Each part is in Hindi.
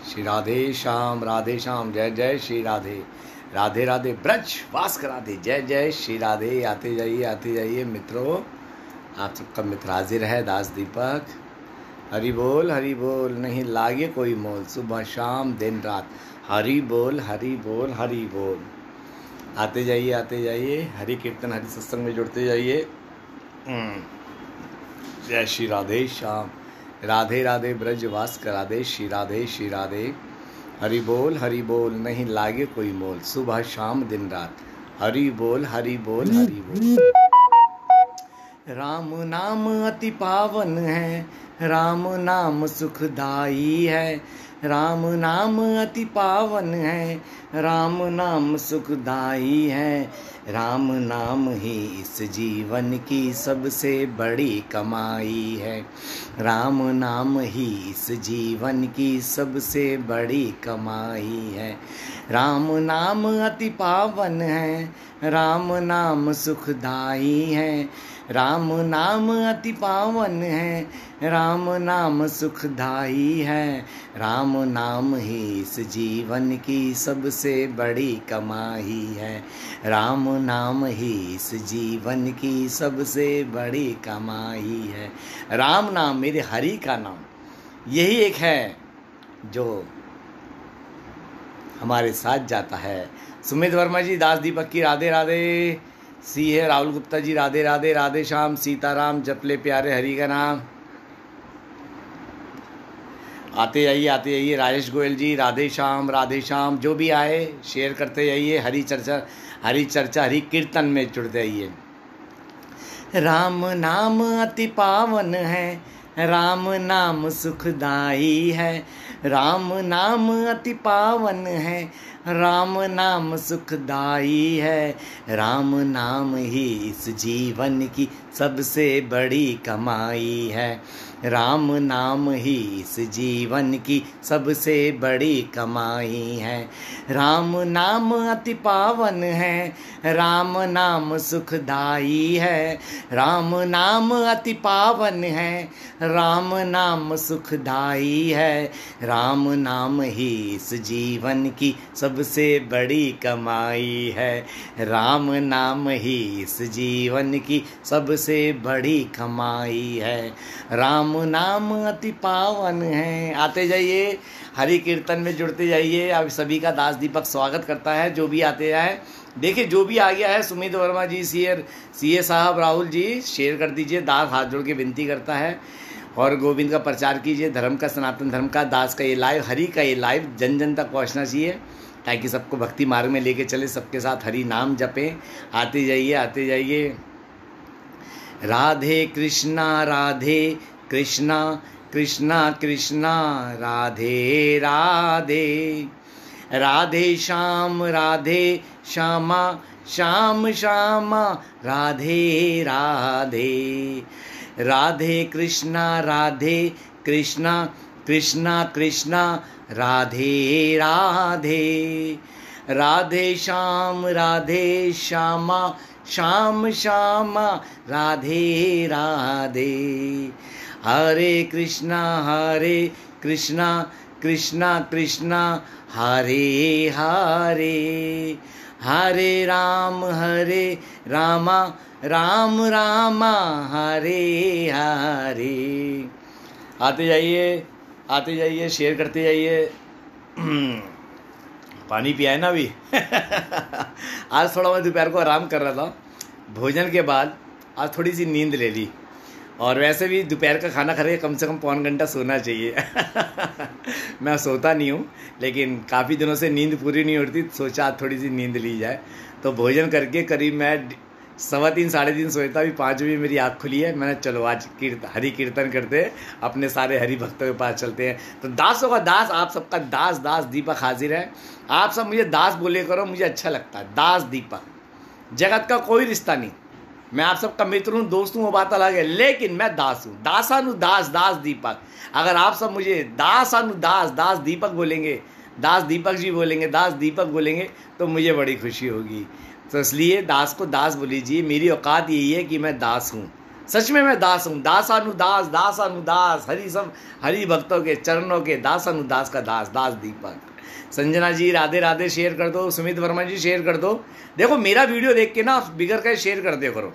श्री राधे श्याम जय जय श्री राधे। राधे राधे ब्रज वास करा दे, जय जय श्री राधे। आते जाइए मित्रों, आप सबका मित्र हाजिर है दास दीपक। हरि बोल नहीं लागे कोई मोल, सुबह शाम दिन रात हरि बोल हरि बोल हरि बोल। आते जाइए हरि कीर्तन हरि सत्संग में जुड़ते जाइए। जय श्री राधे श्याम। राधे राधे ब्रज वास करा दे, श्री राधे। हरि बोल नहीं लागे कोई मोल, सुबह शाम दिन रात हरि बोल हरि बोल। राम नाम अति पावन है, राम नाम सुखदाई है। राम नाम अति पावन है, राम नाम सुखदाई है। राम नाम ही इस जीवन की सबसे बड़ी कमाई है। राम नाम ही इस जीवन की सबसे बड़ी कमाई है। राम नाम अति पावन है, राम नाम सुखदाई है। राम नाम अति पावन है, राम नाम सुखदाई है। राम नाम ही इस जीवन की सबसे बड़ी कमाई है। राम नाम ही इस जीवन की सबसे बड़ी कमाई है। राम नाम मेरे हरि का नाम, यही एक है जो हमारे साथ जाता है। सुमित वर्मा जी दास दीपक की राधे राधे। सी है राहुल गुप्ता जी राधे राधे। राधे श्याम सीताराम जप ले प्यारे हरि का नाम। आते जाइए राजेश गोयल जी राधे श्याम। जो भी आए शेयर करते जाइए। हरि चर्चा हरि कीर्तन में जुड़ते जाइए। राम नाम अति पावन है, राम नाम सुखदाई है। राम नाम अति पावन है, राम नाम सुखदाई है। राम नाम ही इस जीवन की सबसे बड़ी कमाई है। राम नाम ही इस जीवन की सबसे बड़ी कमाई है। राम नाम अति पावन है, राम नाम सुखदाई है। राम नाम अति पावन है, राम नाम सुखदाई है। राम नाम ही इस जीवन की सबसे बड़ी कमाई है। राम नाम ही इस जीवन की सबसे बड़ी कमाई है। राम नाम अति पावन है। आते जाइए हरि कीर्तन में जुड़ते जाइए। अब सभी का दास दीपक स्वागत करता है, जो भी आते जाए। देखिए जो भी आ गया है, सुमित वर्मा जी सीए साहब राहुल जी शेयर कर दीजिए। दास हाथ जोड़ के विनती करता है और गोविंद का प्रचार कीजिए। धर्म का, सनातन धर्म का, दास का ये लाइव, हरि का ये लाइव जन जन तक पहुँचना चाहिए, ताकि सबको भक्ति मार्ग में लेके चले, सबके साथ हरि नाम जपें। आते जाइए। राधे कृष्णा कृष्णा कृष्णा राधे राधे। राधे श्यामा श्याम श्यामा राधे राधे। राधे कृष्णा कृष्णा कृष्णा राधे राधे। राधे श्यामा श्याम श्यामा राधे राधे। हरे कृष्णा कृष्णा कृष्णा हरे हरे। हरे रामा राम हरे हरे। आते जाइए शेयर करते जाइए। पानी पिया है ना अभी। आज थोड़ा मैं दोपहर को आराम कर रहा था, भोजन के बाद आज थोड़ी सी नींद ले ली। और वैसे भी दोपहर का खाना खा के कम से कम पौन घंटा सोना चाहिए। मैं सोता नहीं हूँ, लेकिन काफ़ी दिनों से नींद पूरी नहीं होती, सोचा आज थोड़ी सी नींद ली जाए। तो भोजन करके करीब मैं 3:15 साढ़े 3 सोता, अभी 5 बजे मेरी आँख खुली है। मैंने चलो आज हरि कीर्तन करते, अपने सारे हरि भक्तों के पास चलते हैं। तो दासों का दास, आप सबका दास दीपक हाजिर है। आप सब मुझे दास बोले करो, मुझे अच्छा लगता है। दास दीपक, जगत का कोई रिश्ता नहीं। मैं आप सबका मित्र हूँ, दोस्त हूँ, वो बात अलग है, लेकिन मैं दास हूँ। दास दीपक। अगर आप सब मुझे दास दीपक बोलेंगे, दास दीपक जी बोलेंगे, दास दीपक बोलेंगे, तो मुझे बड़ी खुशी होगी। तो इसलिए दास को दास बोलीजिए। मेरी औकात यही है कि मैं दास हूँ। सच में मैं दास हूँ, दासानुदास, दासानुदास, हरि भक्तों के चरणों के दासानुदास का दास, दास दीपक। संजना जी राधे राधे शेयर कर दो, सुमित वर्मा जी शेयर कर दो। देखो मेरा वीडियो देख के ना बिगड़ के शेयर कर दिया करो,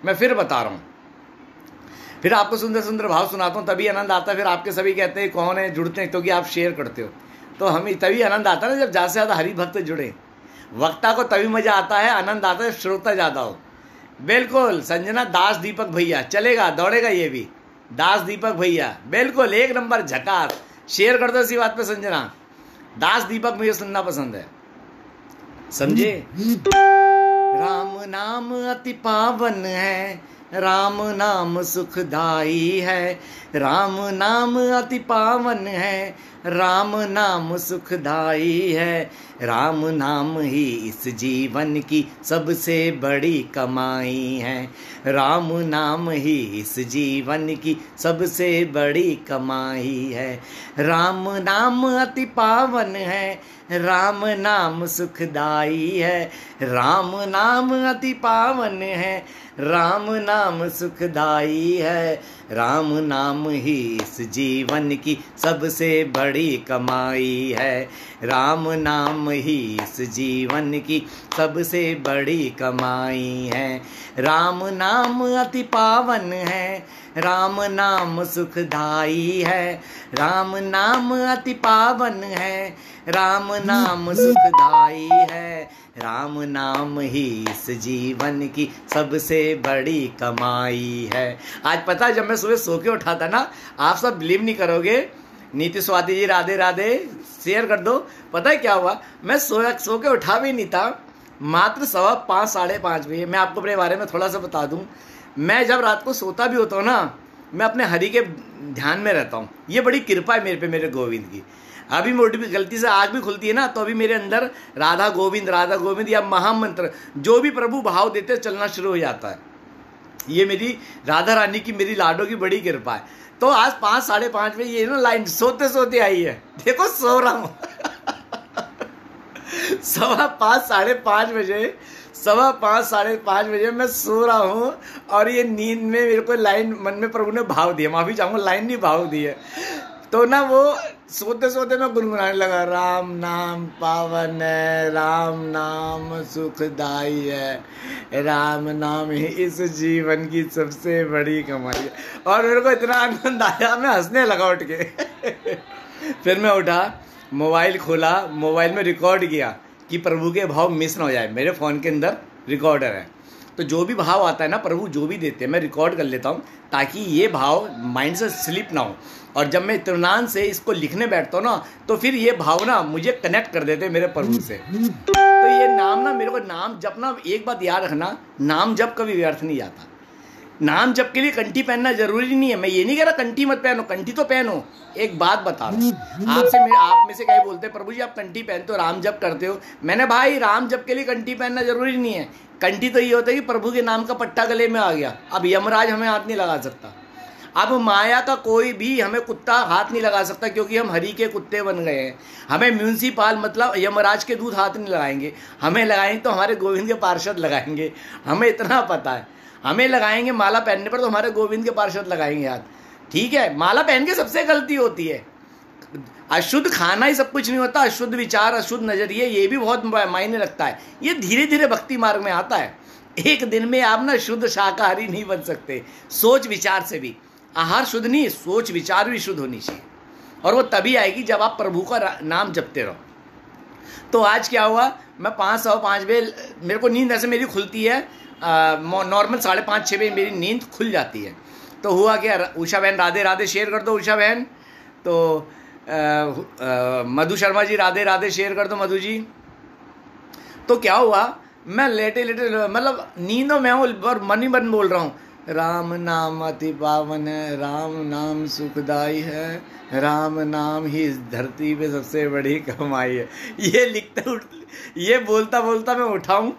मैं फिर बता रहा हूँ। फिर आपको सुंदर सुंदर भाव सुनाता हूँ, तभी आनंद आता है। फिर आपके सभी कहते हैं कौन है, जुड़ते हैं क्योंकि आप शेयर करते हो, तो हमें तभी आनंद आता है ना, जब ज़्यादा से ज़्यादा हरि भक्त जुड़े। वक्ता को तभी मजा आता है, आनंद आता है, श्रोता ज़्यादा हो। बिल्कुल संजना, दास दीपक भैया चलेगा, दौड़ेगा ये भी, दास दीपक भैया बिल्कुल एक नंबर झकास। शेयर कर दो इसी बात पे संजना, दास दीपक मुझे सुनना पसंद है, समझे। राम नाम अति पावन है, राम नाम सुखदाई है, राम नाम अति पावन है, राम नाम सुखदाई है, राम नाम ही इस जीवन की सबसे बड़ी कमाई है, राम नाम ही इस जीवन की सबसे बड़ी कमाई है, राम नाम अति पावन है, राम नाम सुखदाई है, राम नाम अति पावन है, राम नाम सुखदाई है, राम नाम ही इस जीवन की सबसे बड़ी कमाई है, राम नाम ही इस जीवन की सबसे बड़ी कमाई है, राम नाम अति पावन है, राम नाम सुखदाई है, राम नाम अति पावन है, राम नाम सुखदाई है, राम नाम ही इस जीवन की सबसे बड़ी कमाई है। आज पता है जब मैं सुबह सो के उठा था ना, आप सब बिलीव नहीं करोगे, नीति स्वाति जी राधे राधे शेयर कर दो। पता है क्या हुआ, मैं सो के उठा भी नहीं था, मात्र 5:15 साढ़े 5 बजे। मैं आपको अपने बारे में थोड़ा सा बता दूं, मैं जब रात को सोता भी होता हूँ ना, मैं अपने हरि के ध्यान में रहता हूँ। ये बड़ी कृपा है मेरे पे, मेरे गोविंद की। अभी मोटी भी गलती से आग भी खुलती है ना, तो अभी मेरे अंदर राधा गोविंद या महामंत्र जो भी प्रभु भाव देते चलना शुरू हो जाता है। ये मेरी राधा रानी की, मेरी लाडो की बड़ी कृपा है। तो आज 5 साढ़े 5 बजे ये ना लाइन सोते सोते आई है, देखो सो रहा हूँ 5:15 साढ़े 5 बजे, 5:15 साढ़े 5 बजे मैं सो रहा हूँ, और ये नींद में मेरे को लाइन मन में प्रभु ने भाव दिया, माफी चाहूंगा, लाइन नहीं भाव दी है। तो ना वो सोते सोते मैं गुनगुनाने लगा, राम नाम पावन है, राम नाम सुखदाई है, राम नाम ही इस जीवन की सबसे बड़ी कमाई है। और मेरे को इतना आनंद आया, मैं हंसने लगा उठ के फिर मैं उठा, मोबाइल खोला, मोबाइल में रिकॉर्ड किया कि प्रभु के भाव मिस ना हो जाए। मेरे फ़ोन के अंदर रिकॉर्डर है, तो जो भी भाव आता है ना, प्रभु जो भी देते हैं मैं रिकॉर्ड कर लेता हूँ, ताकि ये भाव माइंड से स्लिप ना हो। और जब मैं इत्मीनान से इसको लिखने बैठता हूँ ना, तो फिर ये भावना मुझे कनेक्ट कर देते हैं मेरे प्रभु से। तो ये नाम ना, मेरे को नाम जपना, एक बात याद रखना, नाम जप कभी व्यर्थ नहीं जाता। नाम जप के लिए कंठी पहनना जरूरी नहीं है। मैं ये नहीं कह रहा कंठी मत पहनो, कंठी तो पहनो। एक बात बता रहा हूँ आपसे, आप में से कहीं बोलते प्रभु जी आप कंठी पहनते हो, राम जप करते हो। मैंने भाई राम जप के लिए कंठी पहनना जरूरी नहीं है। कंठी तो ये होता है कि प्रभु के नाम का पट्टा गले में आ गया, अब यमराज हमें हाथ नहीं लगा सकता। अब माया का कोई भी हमें कुत्ता हाथ नहीं लगा सकता, क्योंकि हम हरि के कुत्ते बन गए हैं। हमें म्यूनसिपाल मतलब यमराज के दूध हाथ नहीं लगाएंगे, हमें लगाएंगे तो हमारे गोविंद के पार्षद लगाएंगे। हमें इतना पता है, हमें लगाएंगे माला पहनने पर तो हमारे गोविंद के पार्षद लगाएंगे हाथ। ठीक है, माला पहन के सबसे गलती होती है। अशुद्ध खाना ही सब कुछ नहीं होता, अशुद्ध विचार, अशुद्ध नजरिए, ये भी बहुत मायने रखता है। ये धीरे धीरे भक्ति मार्ग में आता है। एक दिन में आप ना शुद्ध शाकाहारी नहीं बन सकते। सोच विचार से भी, आहार शुद्ध नहीं, सोच विचार भी शुद्ध होनी चाहिए, और वो तभी आएगी जब आप प्रभु का नाम जपते रहो। तो आज क्या हुआ, मैं 5:15 बजे, मेरे को नींद ऐसे मेरी खुलती है, नॉर्मल 5:30-6 बजे मेरी नींद खुल जाती है। तो हुआ क्या, उषा बहन राधे राधे शेयर कर दो, उषा बहन। तो मधु शर्मा जी राधे राधे शेयर कर दो, मधु जी। तो क्या हुआ, मैं लेटे लेटे मतलब नींदों में हूँ और मन ही मन बोल रहा हूँ, राम नाम अति पावन है, राम नाम सुखदाई है, राम नाम ही इस धरती पे सबसे बड़ी कमाई है। ये लिखते ये बोलता बोलता मैं उठाऊं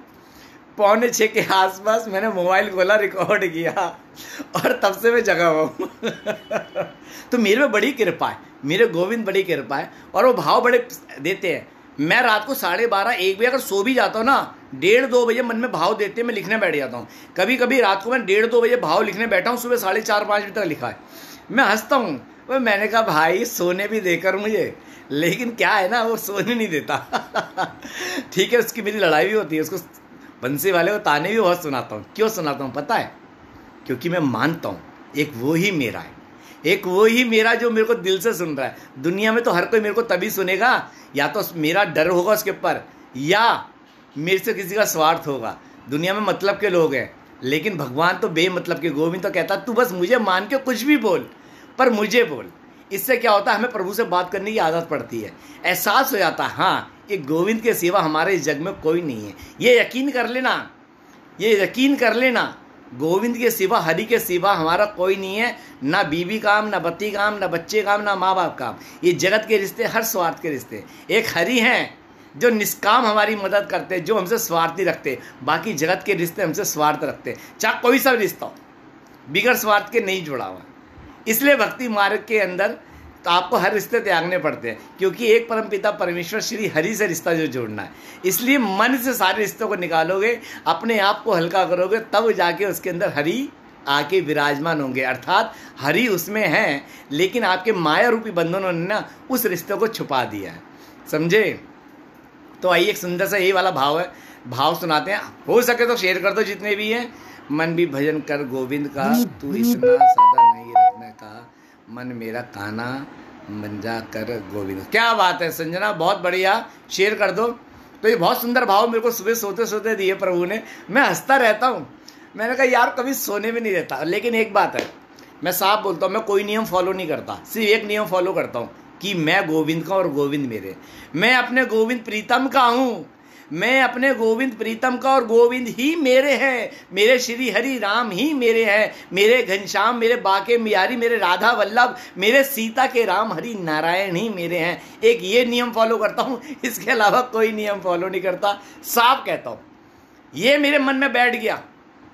5:45 के आसपास, मैंने मोबाइल खोला, रिकॉर्ड किया, और तब से मैं जगा हुआ हूँ तो मेरे में बड़ी कृपा है, मेरे गोविंद बड़ी कृपा है, और वो भाव बड़े देते हैं। मैं रात को 12:30 1 बजे अगर सो भी जाता हूँ ना, 1:30-2 बजे मन में भाव देते मैं लिखने बैठ जाता हूँ। कभी कभी रात को मैं 1:30-2 बजे भाव लिखने बैठा हूँ, सुबह 4:30-5 बजे तक लिखा है। मैं हंसता हूँ, वो मैंने कहा भाई सोने भी देकर मुझे, लेकिन क्या है ना वो सोने नहीं देता। ठीक है, उसकी मेरी लड़ाई भी होती है, उसको बंसी वाले को ताने भी बहुत सुनाता हूँ। क्यों सुनाता हूँ पता है? क्योंकि मैं मानता हूँ एक वो ही मेरा है, एक वो ही मेरा जो मेरे को दिल से सुन रहा है। दुनिया में तो हर कोई मेरे को तभी सुनेगा या तो मेरा डर होगा उसके ऊपर, या मेरे से किसी का स्वार्थ होगा। दुनिया में मतलब के लोग हैं, लेकिन भगवान तो बेमतलब के। गोविंद तो कहता तू बस मुझे मान के कुछ भी बोल, पर मुझे बोल। इससे क्या होता है, हमें प्रभु से बात करने की आदत पड़ती है, एहसास हो जाता है हाँ एक गोविंद के सिवा हमारे इस जग में कोई नहीं है। ये यकीन कर लेना, ये यकीन कर लेना, गोविंद के सिवा, हरि के सिवा हमारा कोई नहीं है। ना बीवी काम, ना बत्ती काम, ना बच्चे काम, ना माँ बाप काम। ये जगत के रिश्ते हर स्वार्थ के रिश्ते। एक हरि हैं जो निष्काम हमारी मदद करते, जो हमसे स्वार्थ नहीं रखते। बाकी जगत के रिश्ते हमसे स्वार्थ रखते, चाहे कोई सा रिश्ता हो, बिगड़ स्वार्थ के नहीं जुड़ा हुआ। इसलिए भक्ति मार्ग के अंदर तो आपको हर रिश्ते त्यागने पड़ते हैं, क्योंकि एक परमपिता परमेश्वर श्री हरि से रिश्ता जो जोड़ना है। इसलिए मन से सारे रिश्तों को निकालोगे, अपने आप को हल्का करोगे, तब जाके उसके अंदर हरि आके विराजमान होंगे। अर्थात हरि उसमें है, लेकिन आपके माया रूपी बंधनों ने ना उस रिश्ते को छुपा दिया है, समझे? तो आइए एक सुंदर सा यही वाला भाव है, भाव सुनाते हैं। हो सके तो शेयर कर दो जितने भी हैं। मन भी भजन कर गोविंद का, तू इतना सादा नहीं रखने का, मन मेरा काना मंजा कर गोविंद। क्या बात है संजना, बहुत बढ़िया, शेयर कर दो। तो ये बहुत सुंदर भाव मेरे को सुबह सोते सोते दिए प्रभु ने। मैं हंसता रहता हूँ, मैंने कहा यार कभी सोने में नहीं रहता। लेकिन एक बात है, मैं साफ बोलता हूँ, मैं कोई नियम फॉलो नहीं करता, सिर्फ एक नियम फॉलो करता हूँ कि मैं गोविंद का और गोविंद मेरे। मैं अपने गोविंद प्रीतम का हूँ, मैं अपने गोविंद प्रीतम का, और गोविंद ही मेरे हैं। मेरे श्री हरि राम ही मेरे हैं, मेरे घनश्याम, मेरे बाके बिहारी, मेरे राधा वल्लभ, मेरे सीता के राम हरि नारायण ही मेरे हैं। एक ये नियम फॉलो करता हूँ, इसके अलावा कोई नियम फॉलो नहीं करता। साफ कहता हूँ, ये मेरे मन में बैठ गया,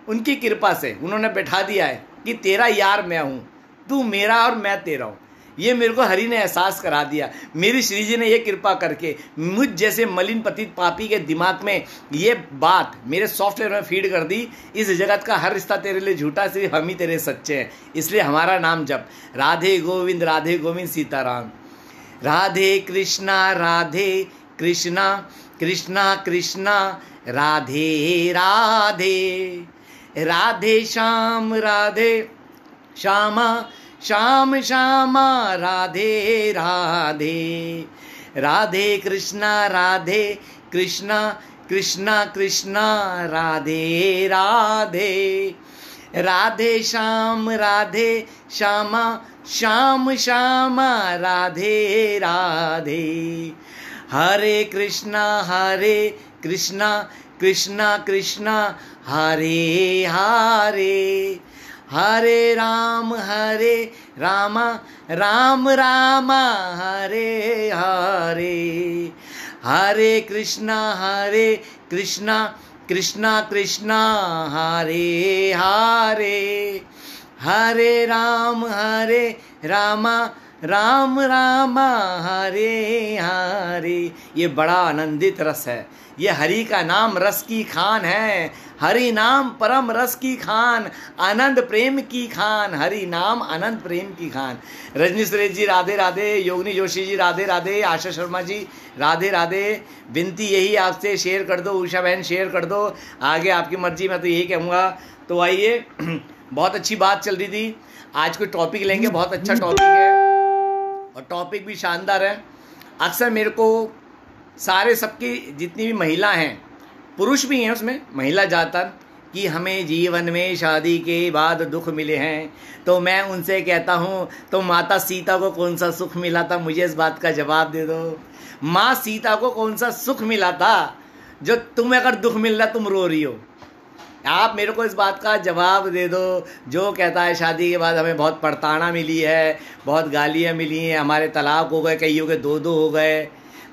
उनकी कृपा से उन्होंने बैठा दिया है कि तेरा यार मैं हूँ, तू मेरा और मैं तेरा हूँ। ये मेरे को हरि ने एहसास करा दिया। मेरी श्री जी ने ये कृपा करके मुझ जैसे मलिन पतित पापी के दिमाग में ये बात मेरे सॉफ्टवेयर में फीड कर दी, इस जगत का हर रिश्ता तेरे लिए झूठा, सिर्फ हम ही तेरे सच्चे हैं। इसलिए हमारा नाम जप, राधे गोविंद सीताराम। राधे कृष्णा कृष्णा कृष्णा राधे राधे, राधे श्याम श्याम श्यामा राधे राधे, राधे कृष्णा कृष्णा कृष्णा राधे राधे, राधे श्यामा श्याम श्यामा राधे राधे। हरे कृष्णा कृष्णा कृष्णा हरे हरे, हरे राम राम हरे हरे, हरे कृष्णा कृष्णा कृष्णा हरे हरे, हरे राम राम हरे हरे। ये बड़ा आनंदित रस है, ये हरि का नाम रस की खान है। हरि नाम परम रस की खान, आनंद प्रेम की खान, हरि नाम आनंद प्रेम की खान। रजनी सुरेश जी राधे राधे, योगिनी जोशी जी राधे राधे, आशा शर्मा जी राधे राधे। विनती यही आपसे, शेयर कर दो, उषा बहन शेयर कर दो, आगे आपकी मर्जी, मैं तो यही कहूँगा। तो आइए, बहुत अच्छी बात चल रही थी, आज कोई टॉपिक लेंगे, बहुत अच्छा टॉपिक है और टॉपिक भी शानदार है। अक्सर मेरे को सारे सबकी जितनी भी महिला हैं, पुरुष भी हैं उसमें, महिला ज़्यादातर, कि हमें जीवन में शादी के बाद दुख मिले हैं, तो मैं उनसे कहता हूँ तो माता सीता को कौन सा सुख मिला था, मुझे इस बात का जवाब दे दो। माँ सीता को कौन सा सुख मिला था जो तुम्हें अगर दुख मिल रहा तुम रो रही हो? आप मेरे को इस बात का जवाब दे दो। जो कहता है शादी के बाद हमें बहुत पड़ताना मिली है, बहुत गालियाँ मिली हैं, हमारे तलाक हो गए, कईयों के 2-2 हो गए,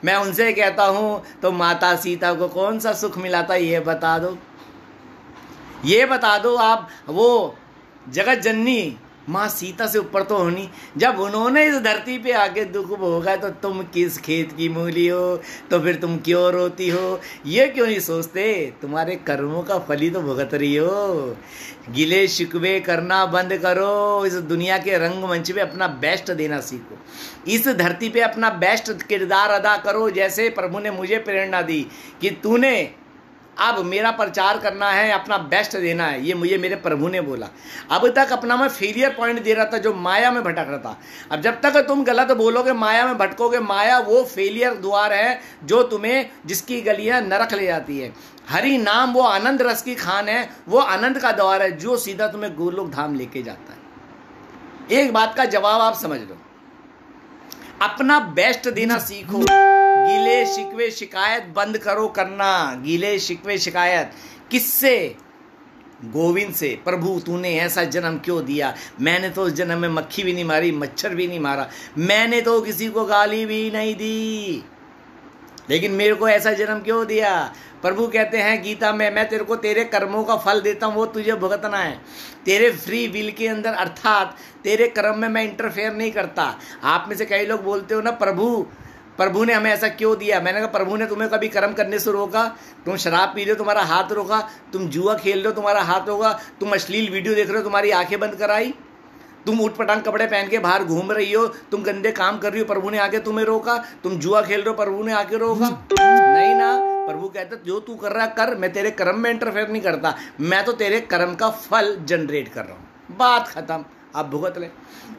मैं उनसे कहता हूँ तो माता सीता को कौन सा सुख मिला था, ये बता दो, ये बता दो। आप वो जगत जननी माँ सीता से ऊपर तो होनी। जब उन्होंने इस धरती पे आके दुख भोगा तो तुम किस खेत की मूली हो, तो फिर तुम क्यों रोती हो? ये क्यों नहीं सोचते तुम्हारे कर्मों का फल ही तो भुगत रही हो। गिले शिकवे करना बंद करो, इस दुनिया के रंगमंच पे अपना बेस्ट देना सीखो, इस धरती पे अपना बेस्ट किरदार अदा करो। जैसे प्रभु ने मुझे प्रेरणा दी कि तूने अब मेरा प्रचार करना है, अपना बेस्ट देना है, ये मुझे मेरे प्रभु ने बोला। अब तक अपना मैं फेलियर पॉइंट दे रहा था, जो माया में भटक रहा था। अब जब तक तुम गलत बोलोगे, माया में भटकोगे, माया वो फेलियर द्वार है जो तुम्हें, जिसकी गलियां नरक ले जाती है। हरि नाम वो आनंद रस की खान है, वो आनंद का द्वार है जो सीधा तुम्हें गोलोक धाम लेके जाता है। एक बात का जवाब आप समझ लो, अपना बेस्ट देना सीखो, गीले शिकवे शिकायत बंद करो करना। गीले शिकवे शिकायत किससे? गोविंद से। प्रभु तूने ऐसा जन्म क्यों दिया? मैंने तो उस जन्म में मक्खी भी नहीं मारी, मच्छर भी नहीं मारा, मैंने तो किसी को गाली भी नहीं दी, लेकिन मेरे को ऐसा जन्म क्यों दिया? प्रभु कहते हैं गीता में, मैं तेरे को तेरे कर्मों का फल देता हूँ, वो तुझे भुगतना है। तेरे फ्री विल के अंदर, अर्थात तेरे कर्म में मैं इंटरफेयर नहीं करता। आप में से कई लोग बोलते हो ना, प्रभु ने हमें ऐसा क्यों दिया? मैंने कहा प्रभु ने तुम्हें कभी कर्म करने से रोका? तुम शराब पी रहे हो, तुम्हारा हाथ रोका? तुम जुआ खेल रहे हो, तुम्हारा हाथ रोका? तुम अश्लील वीडियो देख रहे हो, तुम्हारी आंखें बंद कराई? तुम उठपटांग कपड़े पहन के बाहर घूम रही हो, तुम गंदे काम कर रही हो, प्रभु ने आके तुम्हें रोका? तुम जुआ खेल रहे हो, प्रभु ने आके रोका? नहीं ना। प्रभु कहता जो तू कर रहा कर, मैं तेरे कर्म में इंटरफेयर नहीं करता, मैं तो तेरे कर्म का फल जनरेट कर रहा हूं। बात खत्म, आप भुगत ले।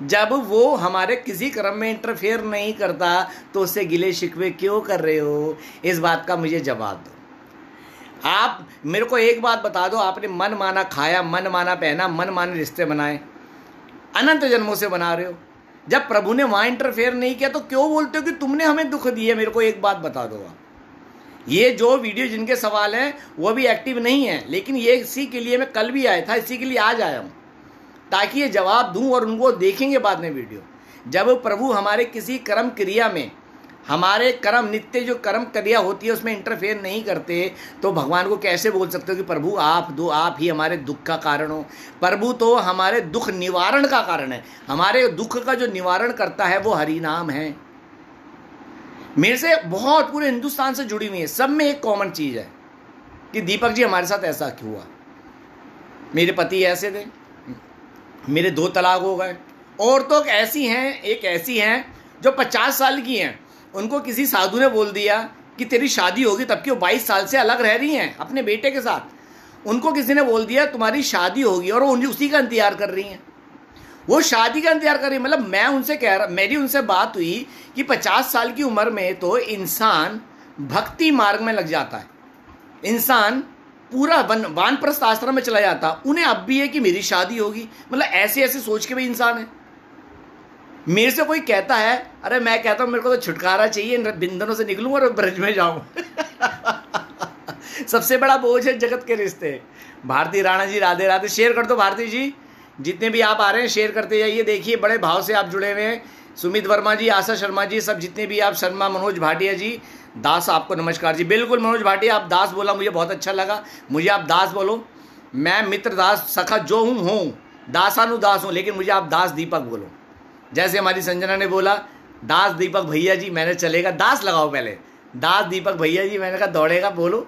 जब वो हमारे किसी कर्म में इंटरफेयर नहीं करता तो उससे गिले शिकवे क्यों कर रहे हो? इस बात का मुझे जवाब दो। आप मेरे को एक बात बता दो, आपने मन माना खाया, मन माना पहना, मन माने रिश्ते बनाए, अनंत जन्मों से बना रहे हो। जब प्रभु ने वहां इंटरफेयर नहीं किया तो क्यों बोलते हो कि तुमने हमें दुख दिया? मेरे को एक बात बता दो आप। ये जो वीडियो जिनके सवाल हैं वो भी एक्टिव नहीं है, लेकिन ये इसी के लिए मैं कल भी आया था, इसी के लिए आज आया हूँ, ताकि ये जवाब दूं और उनको देखेंगे बाद में वीडियो। जब प्रभु हमारे किसी कर्म क्रिया में, हमारे कर्म नित्य जो कर्म क्रिया होती है उसमें इंटरफेयर नहीं करते, तो भगवान को कैसे बोल सकते हो कि प्रभु आप दो, आप ही हमारे दुख का कारण हो? प्रभु तो हमारे दुख निवारण का कारण है। हमारे दुख का जो निवारण करता है वो हरि नाम है। मेरे से बहुत पूरे हिंदुस्तान से जुड़ी हुई है, सब में एक कॉमन चीज है कि दीपक जी हमारे साथ ऐसा क्यों हुआ, मेरे पति ऐसे थे, मेरे 2 तलाक हो गए। और तो ऐसी हैं, एक ऐसी हैं जो 50 साल की हैं, उनको किसी साधु ने बोल दिया कि तेरी शादी होगी, तब कि वो 22 साल से अलग रह रही हैं अपने बेटे के साथ। उनको किसी ने बोल दिया तुम्हारी शादी होगी, और वो उसी का इंतजार कर रही हैं। वो शादी का इंतजार कर रही है। मतलब मैं उनसे कह रहा, मेरी उनसे बात हुई कि 50 साल की उम्र में तो इंसान भक्ति मार्ग में लग जाता है, इंसान पूरा वानप्रस्थ आश्रम में चला जाता। उन्हें अब भी है कि मेरी शादी होगी। मतलब ऐसे ऐसे सोच के भी इंसान है। मेरे से कोई कहता है, अरे मैं कहता हूं मेरे को तो छुटकारा चाहिए, इन बंधनों से निकलूं और ब्रज में जाऊं। सबसे बड़ा बोझ है जगत के रिश्ते। भारती राणा जी राधे राधे, शेयर कर दो भारती जी, जितने भी आप आ रहे हैं शेयर करते जाइए। देखिए बड़े भाव से आप जुड़े हुए हैं। सुमित वर्मा जी, आशा शर्मा जी, सब जितने भी आप, शर्मा, मनोज भाटिया जी, दास आपको नमस्कार जी। बिल्कुल मनोज भाटिया, आप दास बोला मुझे बहुत अच्छा लगा, मुझे आप दास बोलो। मैं मित्र दास सखा जो हूँ दासानुदास हूँ, लेकिन मुझे आप दास दीपक बोलो। जैसे हमारी संजना ने बोला दास दीपक भैया जी, मैंने चलेगा, दास लगाओ पहले, दास दीपक भैया जी, मैंने कहा दौड़ेगा, बोलो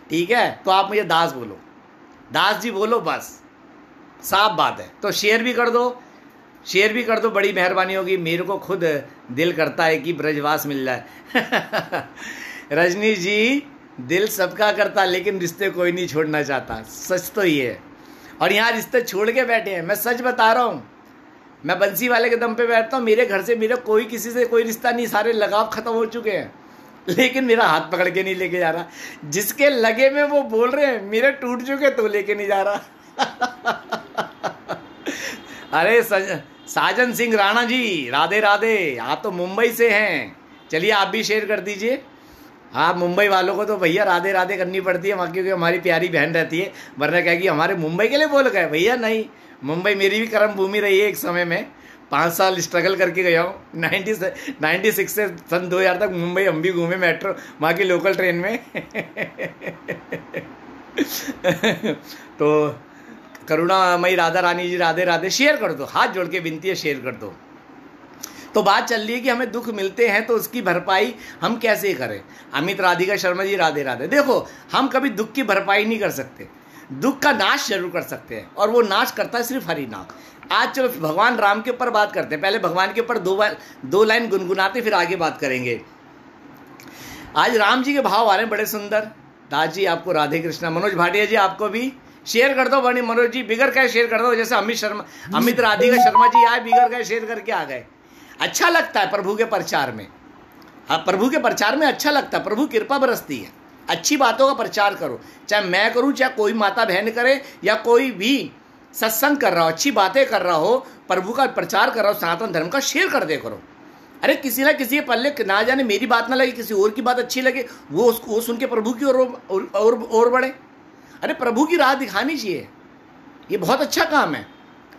ठीक है, तो आप मुझे दास बोलो, दास जी बोलो, बस साफ बात है। तो शेयर भी कर दो, शेयर भी कर दो, बड़ी मेहरबानी होगी। मेरे को खुद दिल करता है कि ब्रजवास मिल जाए। रजनी जी, दिल सबका करता, लेकिन रिश्ते कोई नहीं छोड़ना चाहता, सच तो ये है। और यहाँ रिश्ते छोड़ के बैठे हैं, मैं सच बता रहा हूँ, मैं बंसी वाले के दम पे बैठता हूँ। मेरे घर से मेरा कोई किसी से कोई रिश्ता नहीं, सारे लगाव खत्म हो चुके हैं, लेकिन मेरा हाथ पकड़ के नहीं लेके जा रहा। जिसके लगे में वो बोल रहे हैं मेरे टूट चुके, तो लेके नहीं जा रहा। अरे साजन सिंह राणा जी राधे राधे, आप तो मुंबई से हैं, चलिए आप भी शेयर कर दीजिए। हाँ, मुंबई वालों को तो भैया राधे राधे करनी पड़ती है वहाँ, क्योंकि हमारी प्यारी बहन रहती है, वरना कहेगी हमारे मुंबई के लिए बोल गए। भैया नहीं, मुंबई मेरी भी कर्म भूमि रही है एक समय में, 5 साल स्ट्रगल करके गया हूँ। 96 से सन 2000 तक मुंबई हम भी घूमे, मेट्रो वहाँ की लोकल ट्रेन में। तो करुणामयी राधा रानी जी राधे राधे, शेयर कर दो, हाथ जोड़ के विनती है शेयर कर दो। तो बात चल रही है कि हमें दुख मिलते हैं तो उसकी भरपाई हम कैसे करें। अमित राधिका शर्मा जी राधे राधे। देखो हम कभी दुख की भरपाई नहीं कर सकते, दुख का नाश जरूर कर सकते हैं, और वो नाश करता है सिर्फ हरि नाम। आज चलो भगवान राम के ऊपर बात करते हैं, पहले भगवान के ऊपर दो लाइन गुनगुनाते फिर आगे बात करेंगे। आज राम जी के भाव आ रहे हैं बड़े सुंदर। दास जी आपको राधे कृष्णा। मनोज भाटिया जी आपको भी शेयर कर दो, बड़ी मनोज जी बिगड़ गए शेयर कर दो, जैसे अमित राधिका शर्मा जी आए बिगड़ गए शेयर करके आ गए। अच्छा लगता है प्रभु के प्रचार में, प्रभु के प्रचार में अच्छा लगता है, प्रभु कृपा बरसती है। अच्छी बातों का प्रचार करो, चाहे मैं करूं, चाहे कोई माता बहन करे, या कोई भी सत्संग कर रहा हो, अच्छी बातें कर रहा हो, प्रभु का प्रचार कर रहा हो, सनातन धर्म का, शेयर कर दे करो। अरे किसी ना किसी के पल्ले ना जाने मेरी बात ना लगे, किसी और की बात अच्छी लगे, वो उसको सुन के प्रभु की ओर बढ़े। अरे प्रभु की राह दिखानी चाहिए, ये बहुत अच्छा काम है।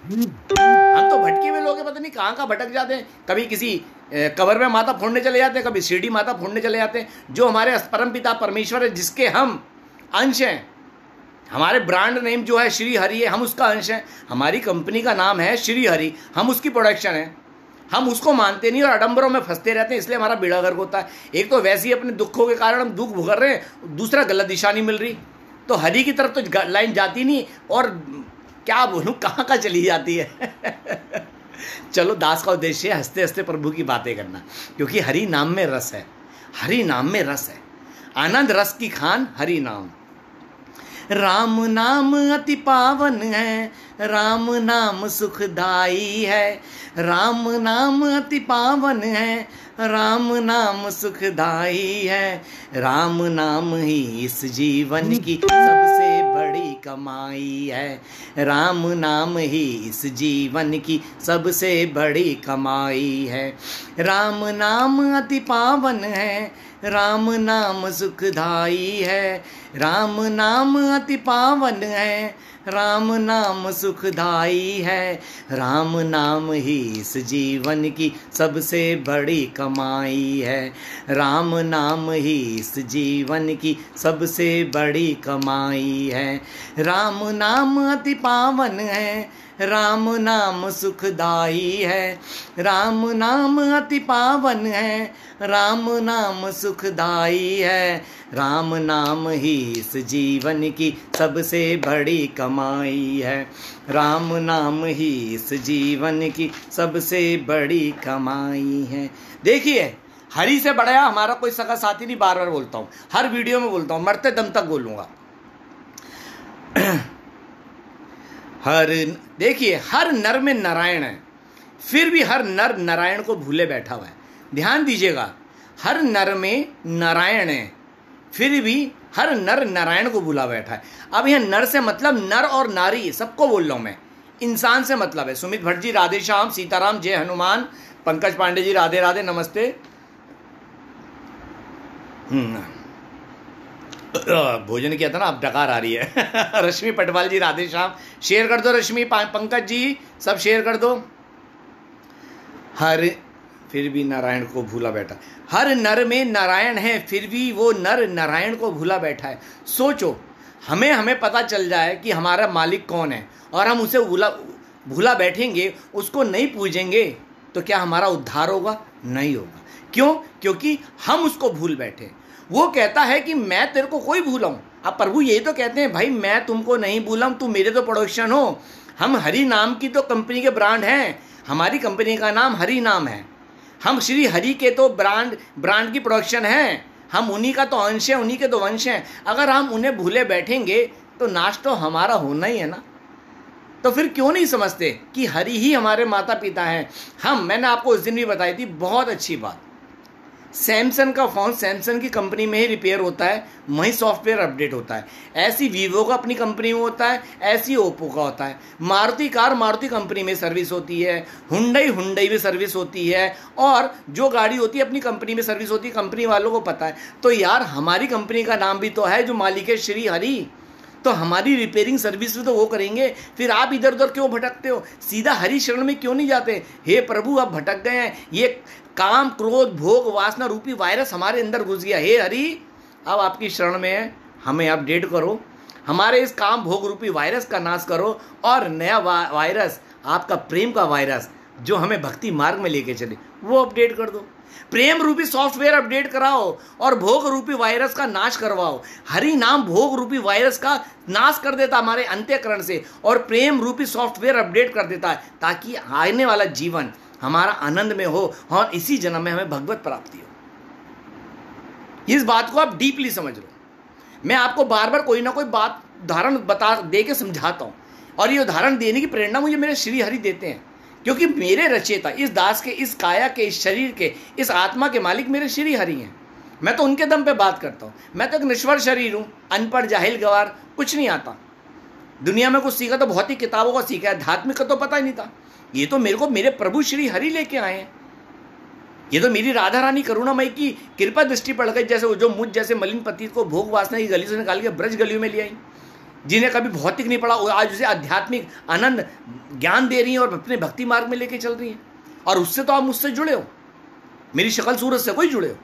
हम तो भटके हुए लोग हैं, पता नहीं कहाँ कहाँ भटक जाते हैं। कभी किसी कबर में माता फोड़ने चले जाते हैं, कभी शिरडी माता फोड़ने चले जाते हैं। जो हमारे परम पिता परमेश्वर है, जिसके हम अंश हैं, हमारे ब्रांड नेम जो है श्री हरि है, हम उसका अंश हैं। हमारी कंपनी का नाम है श्री हरि, हम उसकी प्रोडक्शन है। हम उसको मानते नहीं और आडंबरों में फंसते रहते हैं, इसलिए हमारा बेड़ा गर्क होता है। एक तो वैसे ही अपने दुखों के कारण हम दुख भुगत रहे हैं, दूसरा गलत दिशा नहीं मिल रही, तो हरि की तरफ तो लाइन जाती नहीं, और क्या बोलूं कहाँ का चली जाती है। चलो दास का उद्देश्य है हंसते हंसते प्रभु की बातें करना, क्योंकि हरि नाम में रस है, हरि नाम में रस है, आनंद रस की खान हरि नाम। राम नाम अति पावन है, राम नाम सुखदाई है, राम नाम अति पावन है, राम नाम सुखदाई है, राम नाम ही इस जीवन की सबसे बड़ी कमाई है, राम नाम ही इस जीवन की सबसे बड़ी कमाई है। राम नाम अति पावन है, राम नाम सुखदाई है, राम नाम अति पावन है, राम नाम सुखदाई है, राम नाम ही इस जीवन की सबसे बड़ी कमाई है, राम नाम ही इस जीवन की सबसे बड़ी कमाई है। राम नाम अति पावन है, राम नाम सुखदाई है, राम नाम अति पावन है, राम नाम सुखदाई है, राम नाम ही इस जीवन की सबसे बड़ी कमाई है, राम नाम ही इस जीवन की सबसे बड़ी कमाई है। देखिए हरि से बड़ा हमारा कोई सगा साथी नहीं, बार बार बोलता हूँ, हर वीडियो में बोलता हूँ, मरते दम तक बोलूँगा। देखिए हर नर में नारायण है, फिर भी हर नर नारायण को भूले बैठा हुआ है। ध्यान दीजिएगा, हर नर में नारायण है, फिर भी हर नर नारायण को भूला बैठा है। अब यह नर से मतलब नर और नारी सबको बोल रहा हूं मैं, इंसान से मतलब है। सुमित भट्ट जी राधे श्याम, सीताराम जय हनुमान, पंकज पांडे जी राधे राधे नमस्ते। भोजन किया था ना, अब डकार आ रही है। रश्मि पटवाल जी राधे श्याम, शेयर कर दो रश्मि, पंकज जी सब शेयर कर दो। हर फिर भी नारायण को भूला बैठा, हर नर में नारायण है, फिर भी वो नर नारायण को भूला बैठा है। सोचो हमें पता चल जाए कि हमारा मालिक कौन है और हम उसे भूला बैठेंगे, उसको नहीं पूजेंगे, तो क्या हमारा उद्धार होगा? नहीं होगा। क्यों? क्योंकि हम उसको भूल बैठे। वो कहता है कि मैं तेरे को कोई भूला हूं। अब प्रभु यही तो कहते हैं, भाई मैं तुमको नहीं भूला हूं, तुम मेरे तो प्रोडक्शन हो। हम हरि नाम की तो कंपनी के ब्रांड हैं, हमारी कंपनी का नाम हरि नाम है। हम श्री हरि के तो ब्रांड की प्रोडक्शन है, हम उन्हीं का तो अंश है, उन्हीं के तो वंश हैं। अगर हम उन्हें भूले बैठेंगे तो नाश तो हमारा होना ही है ना। तो फिर क्यों नहीं समझते कि हरि ही हमारे माता पिता हैं। मैंने आपको उस दिन भी बताई थी, बहुत अच्छी बात, सैमसंग का फ़ोन सैमसंग की कंपनी में ही रिपेयर होता है, वहीं सॉफ्टवेयर अपडेट होता है। ऐसी वीवो का अपनी कंपनी में होता है, ऐसी ओप्पो का होता है। मारुति कार मारुति कंपनी में सर्विस होती है, हुंडई में सर्विस होती है, और जो गाड़ी होती है अपनी कंपनी में सर्विस होती है, कंपनी वालों को पता है। तो यार हमारी कंपनी का नाम भी तो है, जो मालिक है श्री हरि, तो हमारी रिपेयरिंग सर्विस भी तो वो करेंगे। फिर आप इधर उधर क्यों भटकते हो? सीधा हरि शरण में क्यों नहीं जाते? हे प्रभु आप भटक गए हैं, ये काम क्रोध भोग वासना रूपी वायरस हमारे अंदर घुस गया। हे हरि अब आपकी शरण में है, हमें अपडेट करो, हमारे इस काम भोग रूपी वायरस का नाश करो और नया वायरस, आपका प्रेम का वायरस जो हमें भक्ति मार्ग में लेके चले, वो अपडेट कर दो। प्रेम रूपी सॉफ्टवेयर अपडेट कराओ और भोग रूपी वायरस का नाश करवाओ। हरि नाम भोग रूपी वायरस का नाश कर देता हमारे अंतःकरण से, और प्रेम रूपी सॉफ्टवेयर अपडेट कर देता है, ताकि आने वाला जीवन हमारा आनंद में हो और इसी जन्म में हमें भगवत प्राप्ति हो। इस बात को आप डीपली समझ लो। मैं आपको बार बार कोई ना कोई बात उदाहरण बता दे के समझाता हूँ, और ये उदाहरण देने की प्रेरणा मुझे मेरे श्री हरि देते हैं, क्योंकि मेरे रचयिता, इस दास के, इस काया के, इस शरीर के, इस आत्मा के मालिक मेरे श्री हरि हैं। मैं तो उनके दम पे बात करता हूँ। मैं तो एक निश्वर शरीर हूँ, अनपढ़, जाहिल, गवार, कुछ नहीं आता। दुनिया में कुछ सीखा तो बहुत ही किताबों का सीखा है, आध्यात्मिक का तो पता ही नहीं था। ये तो मेरे को मेरे प्रभु श्री हरि लेके आए हैं। ये तो मेरी राधा रानी करुणामयी की कृपा दृष्टि पड़ गई, जैसे जो मुझ जैसे मलिन पतित को भोग वासना की गली से निकाल के ब्रज गलियों में ले आई, जिन्हें कभी भौतिक नहीं पड़ा, आज उसे आध्यात्मिक आनंद ज्ञान दे रही हैं और अपने भक्ति मार्ग में लेके चल रही हैं। और उससे तो आप मुझसे जुड़े हो, मेरी शक्ल सूरत से कोई जुड़े हो,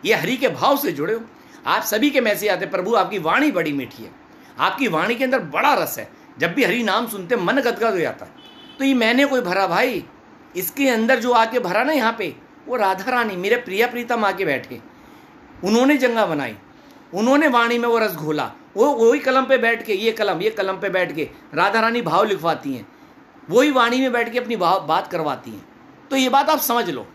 ये हरि के भाव से जुड़े हो। आप सभी के मैसेज आते, प्रभु आपकी वाणी बड़ी मीठी है, आपकी वाणी के अंदर बड़ा रस है, जब भी हरि नाम सुनते मन गदगद हो जाता है। तो ये मैंने कोई भरा भाई, इसके अंदर जो आके भरा ना यहाँ पे, वो राधा रानी मेरे प्रिया प्रीतम आके बैठे, उन्होंने जंगा बनाई, उन्होंने वाणी में वो रस घोला, वो वही कलम पे बैठ के, ये कलम पे बैठ के राधा रानी भाव लिखवाती हैं, वही वाणी में बैठ के अपनी बात करवाती हैं। तो ये बात आप समझ लो,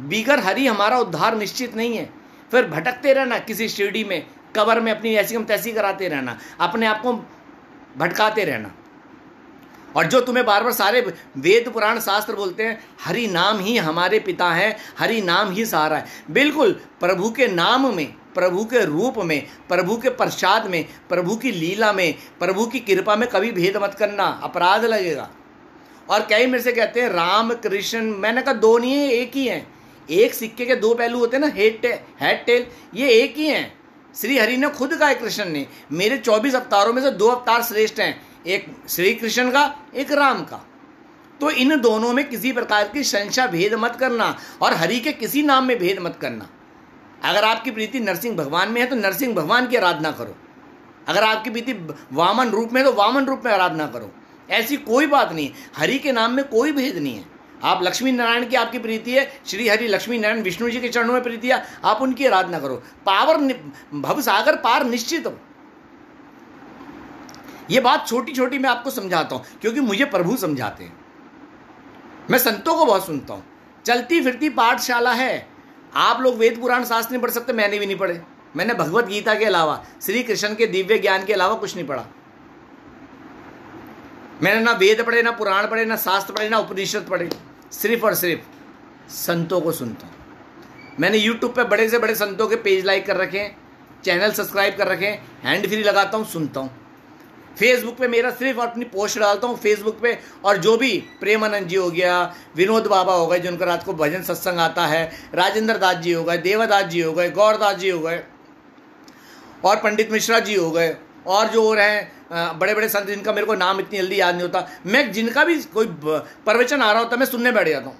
बिगर हरि हमारा उद्धार निश्चित नहीं है। फिर भटकते रहना किसी शिरडी में, कबर में अपनी ऐसी हम तैसी कराते रहना, अपने आप को भटकाते रहना। और जो तुम्हें बार बार सारे वेद पुराण शास्त्र बोलते हैं हरि नाम ही हमारे पिता है, हरि नाम ही सहारा है, बिल्कुल प्रभु के नाम में, प्रभु के रूप में, प्रभु के प्रसाद में, प्रभु की लीला में, प्रभु की कृपा में कभी भेद मत करना, अपराध लगेगा। और कई मेरे से कहते हैं राम कृष्ण, मैंने कहा दो नहीं है, एक ही हैं। एक सिक्के के दो पहलू होते हैं ना, हेड टेल, ये एक ही हैं। श्री हरि ने खुद कहा है, कृष्ण ने, मेरे 24 अवतारों में से 2 अवतार श्रेष्ठ हैं, एक श्री कृष्ण का, एक राम का। तो इन दोनों में किसी प्रकार की संशय भेद मत करना, और हरि के किसी नाम में भेद मत करना। अगर आपकी प्रीति नरसिंह भगवान में है तो नरसिंह भगवान की आराधना करो, अगर आपकी प्रीति वामन रूप में है तो वामन रूप में आराधना करो। ऐसी कोई बात नहीं है, हरि के नाम में कोई भेद नहीं है। आप लक्ष्मी नारायण की आपकी प्रीति है, श्री हरि लक्ष्मी नारायण विष्णु जी के चरणों में प्रीति है, आप उनकी आराधना करो। पावर भवसागर पार निश्चित हो। ये बात छोटी छोटी मैं आपको समझाता हूं, क्योंकि मुझे प्रभु समझाते हैं। मैं संतों को बहुत सुनता हूं, चलती फिरती पाठशाला है। आप लोग वेद पुराण शास्त्र नहीं पढ़ सकते, मैंने भी नहीं पढ़े। मैंने भगवत गीता के अलावा, श्री कृष्ण के दिव्य ज्ञान के अलावा कुछ नहीं पढ़ा। मैंने ना वेद पढ़े, ना पुराण पढ़े, ना शास्त्र पढ़े, ना उपनिषद पढ़े। सिर्फ और सिर्फ संतों को सुनता हूं। मैंने यूट्यूब पे बड़े से बड़े संतों के पेज लाइक कर रखे हैं, चैनल सब्सक्राइब कर रखे हैं, हैंड फ्री लगाता हूं, सुनता हूं। फेसबुक पे मेरा सिर्फ अपनी पोस्ट डालता हूँ फेसबुक पे, और जो भी प्रेमानंद जी हो गया, विनोद बाबा हो गए जिनका रात को भजन सत्संग आता है, राजेंद्र दास जी हो गए, देवदास जी हो गए, गौरदास जी हो गए, और पंडित मिश्रा जी हो गए, और जो और हैं बड़े बड़े संत जिनका मेरे को नाम इतनी जल्दी याद नहीं होता, मैं जिनका भी कोई प्रवचन आ रहा होता मैं सुनने बैठ जाता हूँ,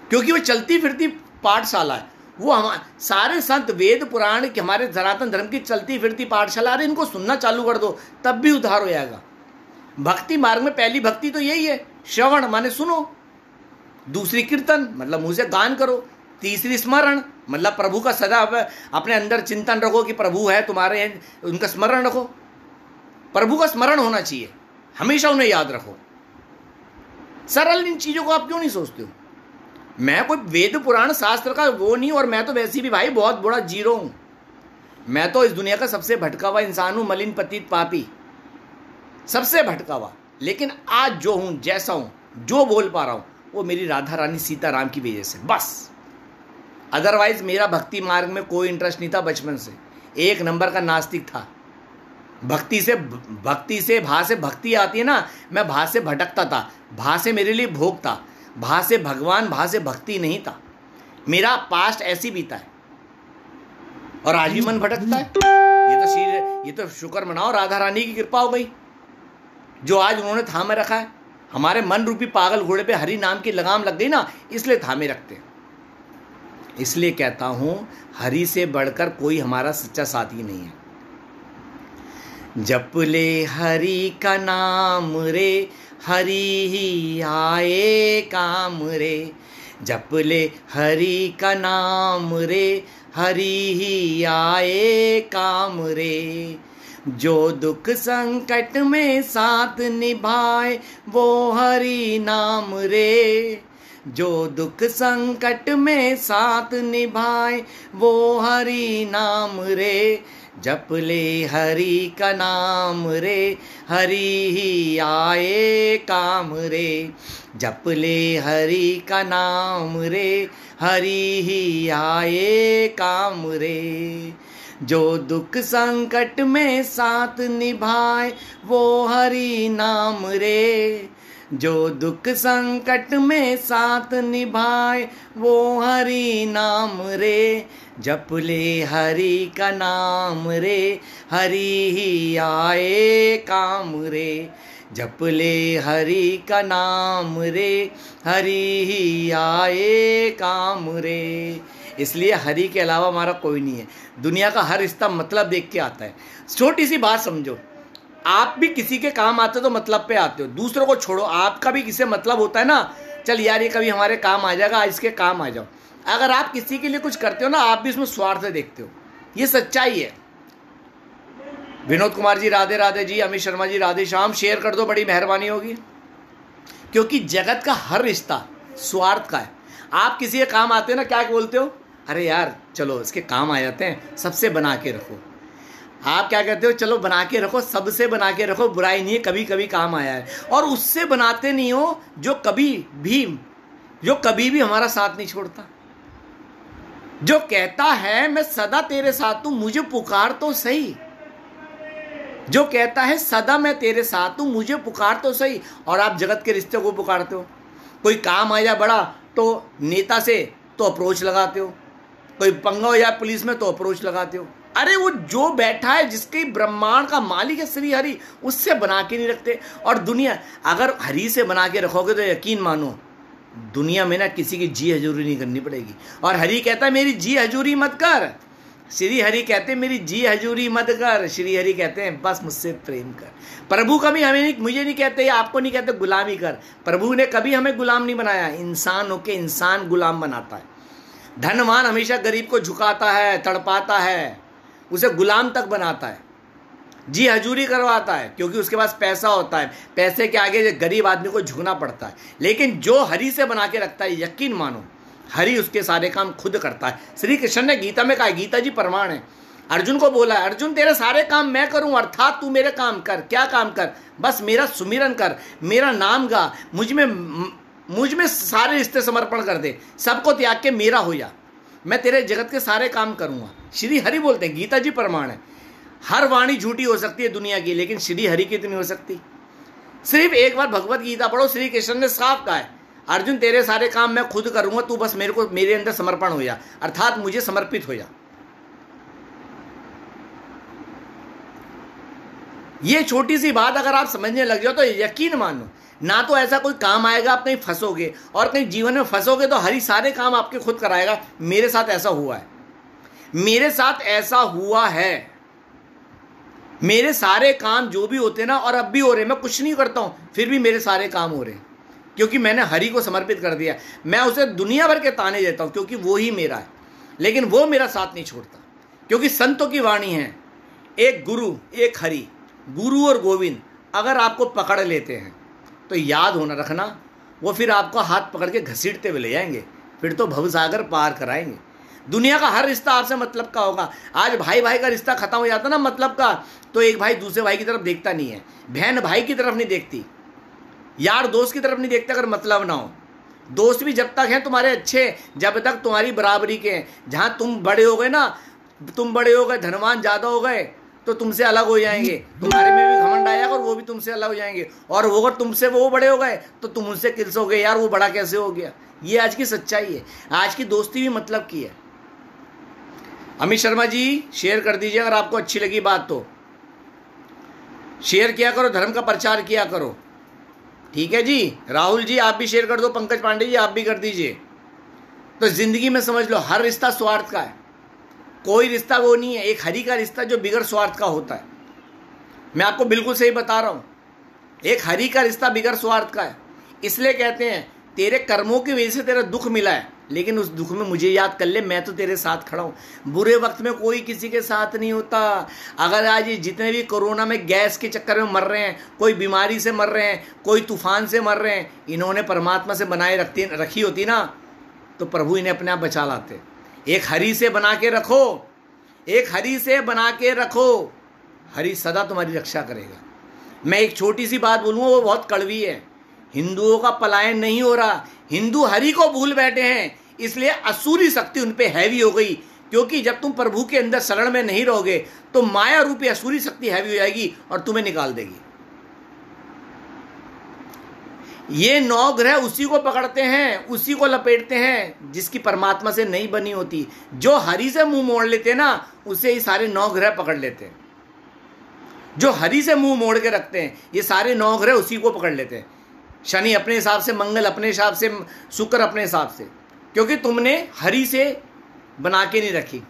क्योंकि वो चलती फिरती पाठशाला है। वो हम सारे संत वेद पुराण के, हमारे सनातन धर्म की चलती फिरती पाठशाला, अरे इनको सुनना चालू कर दो, तब भी उद्धार हो जाएगा। भक्ति मार्ग में पहली भक्ति तो यही है, श्रवण माने सुनो, दूसरी कीर्तन मतलब मुंह से गान करो, तीसरी स्मरण मतलब प्रभु का सदा अपने अंदर चिंतन रखो कि प्रभु है तुम्हारे, उनका स्मरण रखो। प्रभु का स्मरण होना चाहिए, हमेशा उन्हें याद रखो। सरल इन चीजों को आप क्यों नहीं सोचते हो? मैं कोई वेद पुराण शास्त्र का वो नहीं, और मैं तो वैसे भी भाई बहुत बड़ा जीरो हूं। मैं तो इस दुनिया का सबसे भटका हुआ इंसान हूं, मलिन पतित पापी, सबसे भटका हुआ। लेकिन आज जो हूं, जैसा हूं, जो बोल पा रहा हूं, वो मेरी राधा रानी सीताराम की वजह से बस। अदरवाइज मेरा भक्ति मार्ग में कोई इंटरेस्ट नहीं था। बचपन से एक नंबर का नास्तिक था। भक्ति से भा से भक्ति आती है ना, मैं भा से भटकता था। भा से मेरे लिए भोग था, भा से भगवान, भा से भक्ति नहीं था। मेरा पास्ट ऐसी बीता है, और आज भी मन भटकता है। ये तो शुक्र मनाओ, राधा रानी की कृपा हो गई, जो आज उन्होंने थामे रखा है। हमारे मन रूपी पागल घोड़े पे हरि नाम की लगाम लग गई ना, इसलिए थामे रखते हैं। इसलिए कहता हूं, हरि से बढ़कर कोई हमारा सच्चा साथी नहीं है। जप ले हरि का नाम रे, हरि ही आए काम रे। जप ले हरि का नाम रे, हरि ही आए काम रे। जो दुख संकट में साथ निभाए वो हरि नाम रे। जो दुख संकट में साथ निभाए वो हरि नाम रे। जप ले हरि का नाम रे, हरि ही आए काम रे। जप ले हरि का नाम रे, हरि ही आए काम रे। जो दुख संकट में साथ निभाए वो हरि नाम रे। जो दुख संकट में साथ निभाए वो हरि नाम रे। जप ले हरि का नाम रे, हरि ही आए काम रे। जप ले हरि का नाम रे, हरि ही आए काम रे। इसलिए हरि के अलावा हमारा कोई नहीं है। दुनिया का हर रिश्ता मतलब देख के आता है। छोटी सी बात समझो, आप भी किसी के काम आते हो तो मतलब पे आते हो। दूसरों को छोड़ो, आपका भी किसी मतलब होता है ना, चल यार ये कभी हमारे काम आ जाएगा, आज इसके काम आ जाओ। अगर आप किसी के लिए कुछ करते हो ना, आप भी इसमें स्वार्थ देखते हो। ये सच्चाई है। विनोद कुमार जी राधे राधे जी, अमित शर्मा जी राधे श्याम, शेयर कर दो, बड़ी मेहरबानी होगी। क्योंकि जगत का हर रिश्ता स्वार्थ का है। आप किसी के काम आते हो ना, क्या बोलते हो, अरे यार चलो इसके काम आ जाते हैं, सबसे बना के रखो। आप क्या कहते हो, चलो बना के रखो, सबसे बना के रखो, बुराई नहीं है, कभी कभी काम आया है। और उससे बनाते नहीं हो जो कभी भी हमारा साथ नहीं छोड़ता, जो कहता है मैं सदा तेरे साथ हूं, मुझे पुकार तो सही। जो कहता है सदा मैं तेरे साथ हूं, मुझे पुकार तो सही। और आप जगत के रिश्ते को पुकारते हो। कोई काम आ जाए बड़ा तो नेता से तो अप्रोच लगाते हो, कोई पंगा हो जाए पुलिस में तो अप्रोच लगाते हो। अरे वो जो बैठा है, जिसके ब्रह्मांड का मालिक है श्री हरि, उससे बना के नहीं रखते। और दुनिया अगर हरि से बना के रखोगे तो यकीन मानो दुनिया में ना किसी की जी हजूरी नहीं करनी पड़ेगी। और हरि कहता है मेरी जी हजूरी मत कर। श्री हरि कहते हैं मेरी जी हजूरी मत कर। श्री हरि कहते हैं बस मुझसे प्रेम कर। प्रभु कभी मुझे नहीं कहते, आपको नहीं कहते गुलामी कर। प्रभु ने कभी हमें गुलाम नहीं बनाया। इंसान होके इंसान गुलाम बनाता है। धनवान हमेशा गरीब को झुकाता है, तड़पाता है, उसे गुलाम तक बनाता है, जी हजूरी करवाता है, क्योंकि उसके पास पैसा होता है। पैसे के आगे गरीब आदमी को झुकना पड़ता है। लेकिन जो हरि से बना के रखता है, यकीन मानो हरि उसके सारे काम खुद करता है। श्री कृष्ण ने गीता में कहा, गीता जी प्रमाण है, अर्जुन को बोला है, अर्जुन तेरे सारे काम मैं करूं, अर्थात तू मेरे काम कर। क्या काम कर, बस मेरा सुमिरन कर, मेरा नाम गा, मुझ में सारे रिश्ते समर्पण कर दे, सबको त्याग के मेरा हो जा, मैं तेरे जगत के सारे काम करूंगा। श्री हरि बोलते हैं, गीता जी प्रमाण है। हर वाणी झूठी हो सकती है दुनिया की, लेकिन श्री हरि की तो नहीं हो सकती। सिर्फ एक बार भगवत गीता पढ़ो, श्री कृष्ण ने साफ कहा है, अर्जुन तेरे सारे काम मैं खुद करूंगा, तू बस मेरे अंदर समर्पण हो जा, अर्थात मुझे समर्पित हो जा। ये छोटी सी बात अगर आप समझने लग जाओ तो यकीन मानो, ना तो ऐसा कोई काम आएगा आप कहीं फंसोगे, और कहीं जीवन में फंसोगे तो हरि सारे काम आपके खुद कराएगा। मेरे साथ ऐसा हुआ है, मेरे साथ ऐसा हुआ है। मेरे सारे काम जो भी होते ना, और अब भी हो रहे, मैं कुछ नहीं करता हूं फिर भी मेरे सारे काम हो रहे हैं, क्योंकि मैंने हरि को समर्पित कर दिया। मैं उसे दुनिया भर के ताने देता हूं क्योंकि वो ही मेरा है, लेकिन वो मेरा साथ नहीं छोड़ता। क्योंकि संतों की वाणी है, एक गुरु एक हरि, गुरु और गोविंद अगर आपको पकड़ लेते हैं तो याद होना रखना, वो फिर आपको हाथ पकड़ के घसीटते हुए ले जाएंगे, फिर तो भवसागर पार कराएंगे। दुनिया का हर रिश्ता आपसे मतलब का होगा। आज भाई भाई का रिश्ता खत्म हो जाता ना मतलब का, तो एक भाई दूसरे भाई की तरफ देखता नहीं है, बहन भाई की तरफ नहीं देखती, यार दोस्त की तरफ नहीं देखते अगर मतलब ना हो। दोस्त भी जब तक हैं तुम्हारे अच्छे, जब तक तुम्हारी बराबरी के हैं। जहां तुम बड़े हो गए ना, तुम बड़े हो गए, धनवान ज्यादा हो गए, तो तुमसे अलग हो जाएंगे, तुम्हारे में भी घमंड आएगा और वो भी तुमसे अलग हो जाएंगे। और वो अगर तुमसे वो बड़े हो गए तो तुम उनसे किरसोगे, यार वो बड़ा कैसे हो गया। ये आज की सच्चाई है। आज की दोस्ती भी मतलब की है। अमित शर्मा जी शेयर कर दीजिए अगर आपको अच्छी लगी बात तो, शेयर किया करो, धर्म का प्रचार किया करो, ठीक है जी। राहुल जी आप भी शेयर कर दो, पंकज पांडे जी आप भी कर दीजिए। तो जिंदगी में समझ लो हर रिश्ता स्वार्थ का है, कोई रिश्ता वो नहीं है। एक हरि का रिश्ता जो बिगर स्वार्थ का होता है, मैं आपको बिल्कुल सही बता रहा हूं। एक हरि का रिश्ता बिगर स्वार्थ का है। इसलिए कहते हैं तेरे कर्मों की वजह से तेरा दुख मिला है, लेकिन उस दुख में मुझे याद कर ले, मैं तो तेरे साथ खड़ा हूं। बुरे वक्त में कोई किसी के साथ नहीं होता। अगर आज ये जितने भी कोरोना में गैस के चक्कर में मर रहे हैं, कोई बीमारी से मर रहे हैं, कोई तूफान से मर रहे हैं, इन्होंने परमात्मा से बनाए रखी होती ना, तो प्रभु इन्हें अपने आप बचा लाते। एक हरि से बना के रखो, एक हरि से बना के रखो, हरि सदा तुम्हारी रक्षा करेगा। मैं एक छोटी सी बात बोलूँगा, वो बहुत कड़वी है। हिंदुओं का पलायन नहीं हो रहा, हिंदू हरि को भूल बैठे हैं, इसलिए असुरी शक्ति उन पे हैवी हो गई। क्योंकि जब तुम प्रभु के अंदर शरण में नहीं रहोगे तो माया रूपी असुरी शक्ति हैवी हो जाएगी और तुम्हें निकाल देगी। ये 9 ग्रह उसी को पकड़ते हैं, उसी को लपेटते हैं जिसकी परमात्मा से नहीं बनी होती। जो हरि से मुंह मोड़ लेते ना, उसे ये सारे 9 ग्रह पकड़ लेते हैं। जो हरि से मुंह मोड़ के रखते हैं, ये सारे 9 ग्रह उसी को पकड़ लेते हैं। शनि अपने हिसाब से, मंगल अपने हिसाब से, शुक्र अपने हिसाब से, क्योंकि तुमने हरि से बना के नहीं रखी।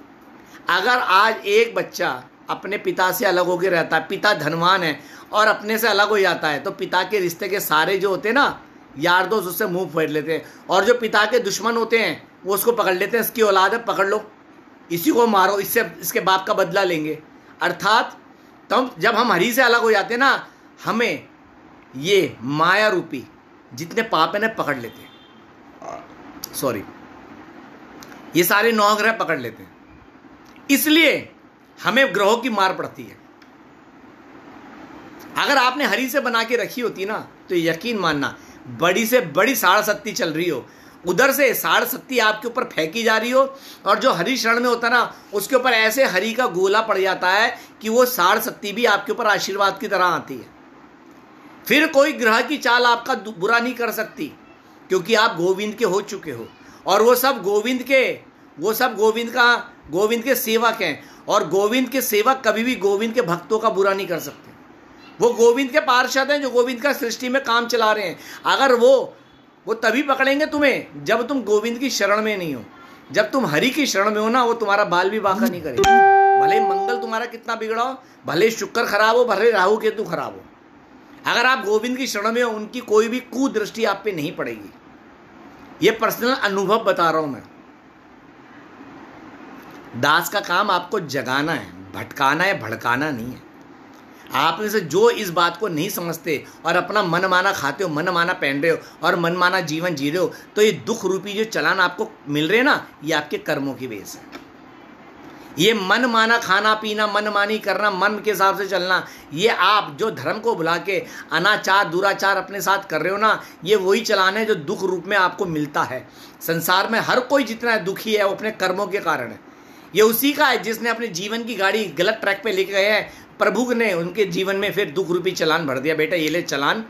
अगर आज एक बच्चा अपने पिता से अलग होकर रहता है, पिता धनवान है और अपने से अलग हो जाता है, तो पिता के रिश्ते के सारे जो होते हैं ना यार दोस्त, उससे मुंह फेर लेते हैं। और जो पिता के दुश्मन होते हैं वो उसको पकड़ लेते हैं, इसकी औलाद है, पकड़ लो, इसी को मारो, इससे इसके बाप का बदला लेंगे। अर्थात तब जब हम हरि से अलग हो जाते हैं ना, हमें ये माया रूपी जितने पाप है ना पकड़ लेते हैं। सॉरी, ये सारे 9 ग्रह पकड़ लेते हैं, इसलिए हमें ग्रहों की मार पड़ती है। अगर आपने हरि से बना के रखी होती ना, तो यकीन मानना बड़ी से बड़ी साढ़ सत्ती चल रही हो, उधर से साढ़ सत्ती आपके ऊपर फेंकी जा रही हो, और जो हरि शरण में होता ना, उसके ऊपर ऐसे हरि का गोला पड़ जाता है कि वो साढ़ सत्ती भी आपके ऊपर आशीर्वाद की तरह आती है। फिर कोई ग्रह की चाल आपका बुरा नहीं कर सकती, क्योंकि आप गोविंद के हो चुके हो, और वो सब गोविंद के सेवक हैं। और गोविंद के सेवक कभी भी गोविंद के भक्तों का बुरा नहीं कर सकते। वो गोविंद के पार्षद हैं जो गोविंद का सृष्टि में काम चला रहे हैं। अगर वो तभी पकड़ेंगे तुम्हें जब तुम गोविंद की शरण में नहीं हो। जब तुम हरि की शरण में हो ना, वो तुम्हारा बाल भी बांका नहीं करेंगे। भले मंगल तुम्हारा कितना बिगड़ा हो, भले शुक्र खराब हो, भले राहु केतु खराब हो, अगर आप गोविंद की शरण में हो, उनकी कोई भी कुदृष्टि आप पे नहीं पड़ेगी। ये पर्सनल अनुभव बता रहा हूं मैं। दास का काम आपको जगाना है, भटकाना है, भड़काना नहीं है। आप में से जो इस बात को नहीं समझते और अपना मन माना खाते हो, मन माना पहन रहे हो और मन माना जीवन जी रहे हो, तो ये दुख रूपी जो चलान आपको मिल रहे ना, ये आपके कर्मों की वजह से। ये मन माना खाना पीना, मन मानी करना, मन के हिसाब से चलना, ये आप जो धर्म को भुला के अनाचार दुराचार अपने साथ कर रहे हो ना, ये वही चलान है जो दुख रूप में आपको मिलता है। संसार में हर कोई जितना दुखी है वो अपने कर्मों के कारण है। ये उसी का है जिसने अपने जीवन की गाड़ी गलत ट्रैक पे लेके गए हैं। प्रभु ने उनके जीवन में फिर दुख रूपी चलान भर दिया। बेटा ये ले चलान,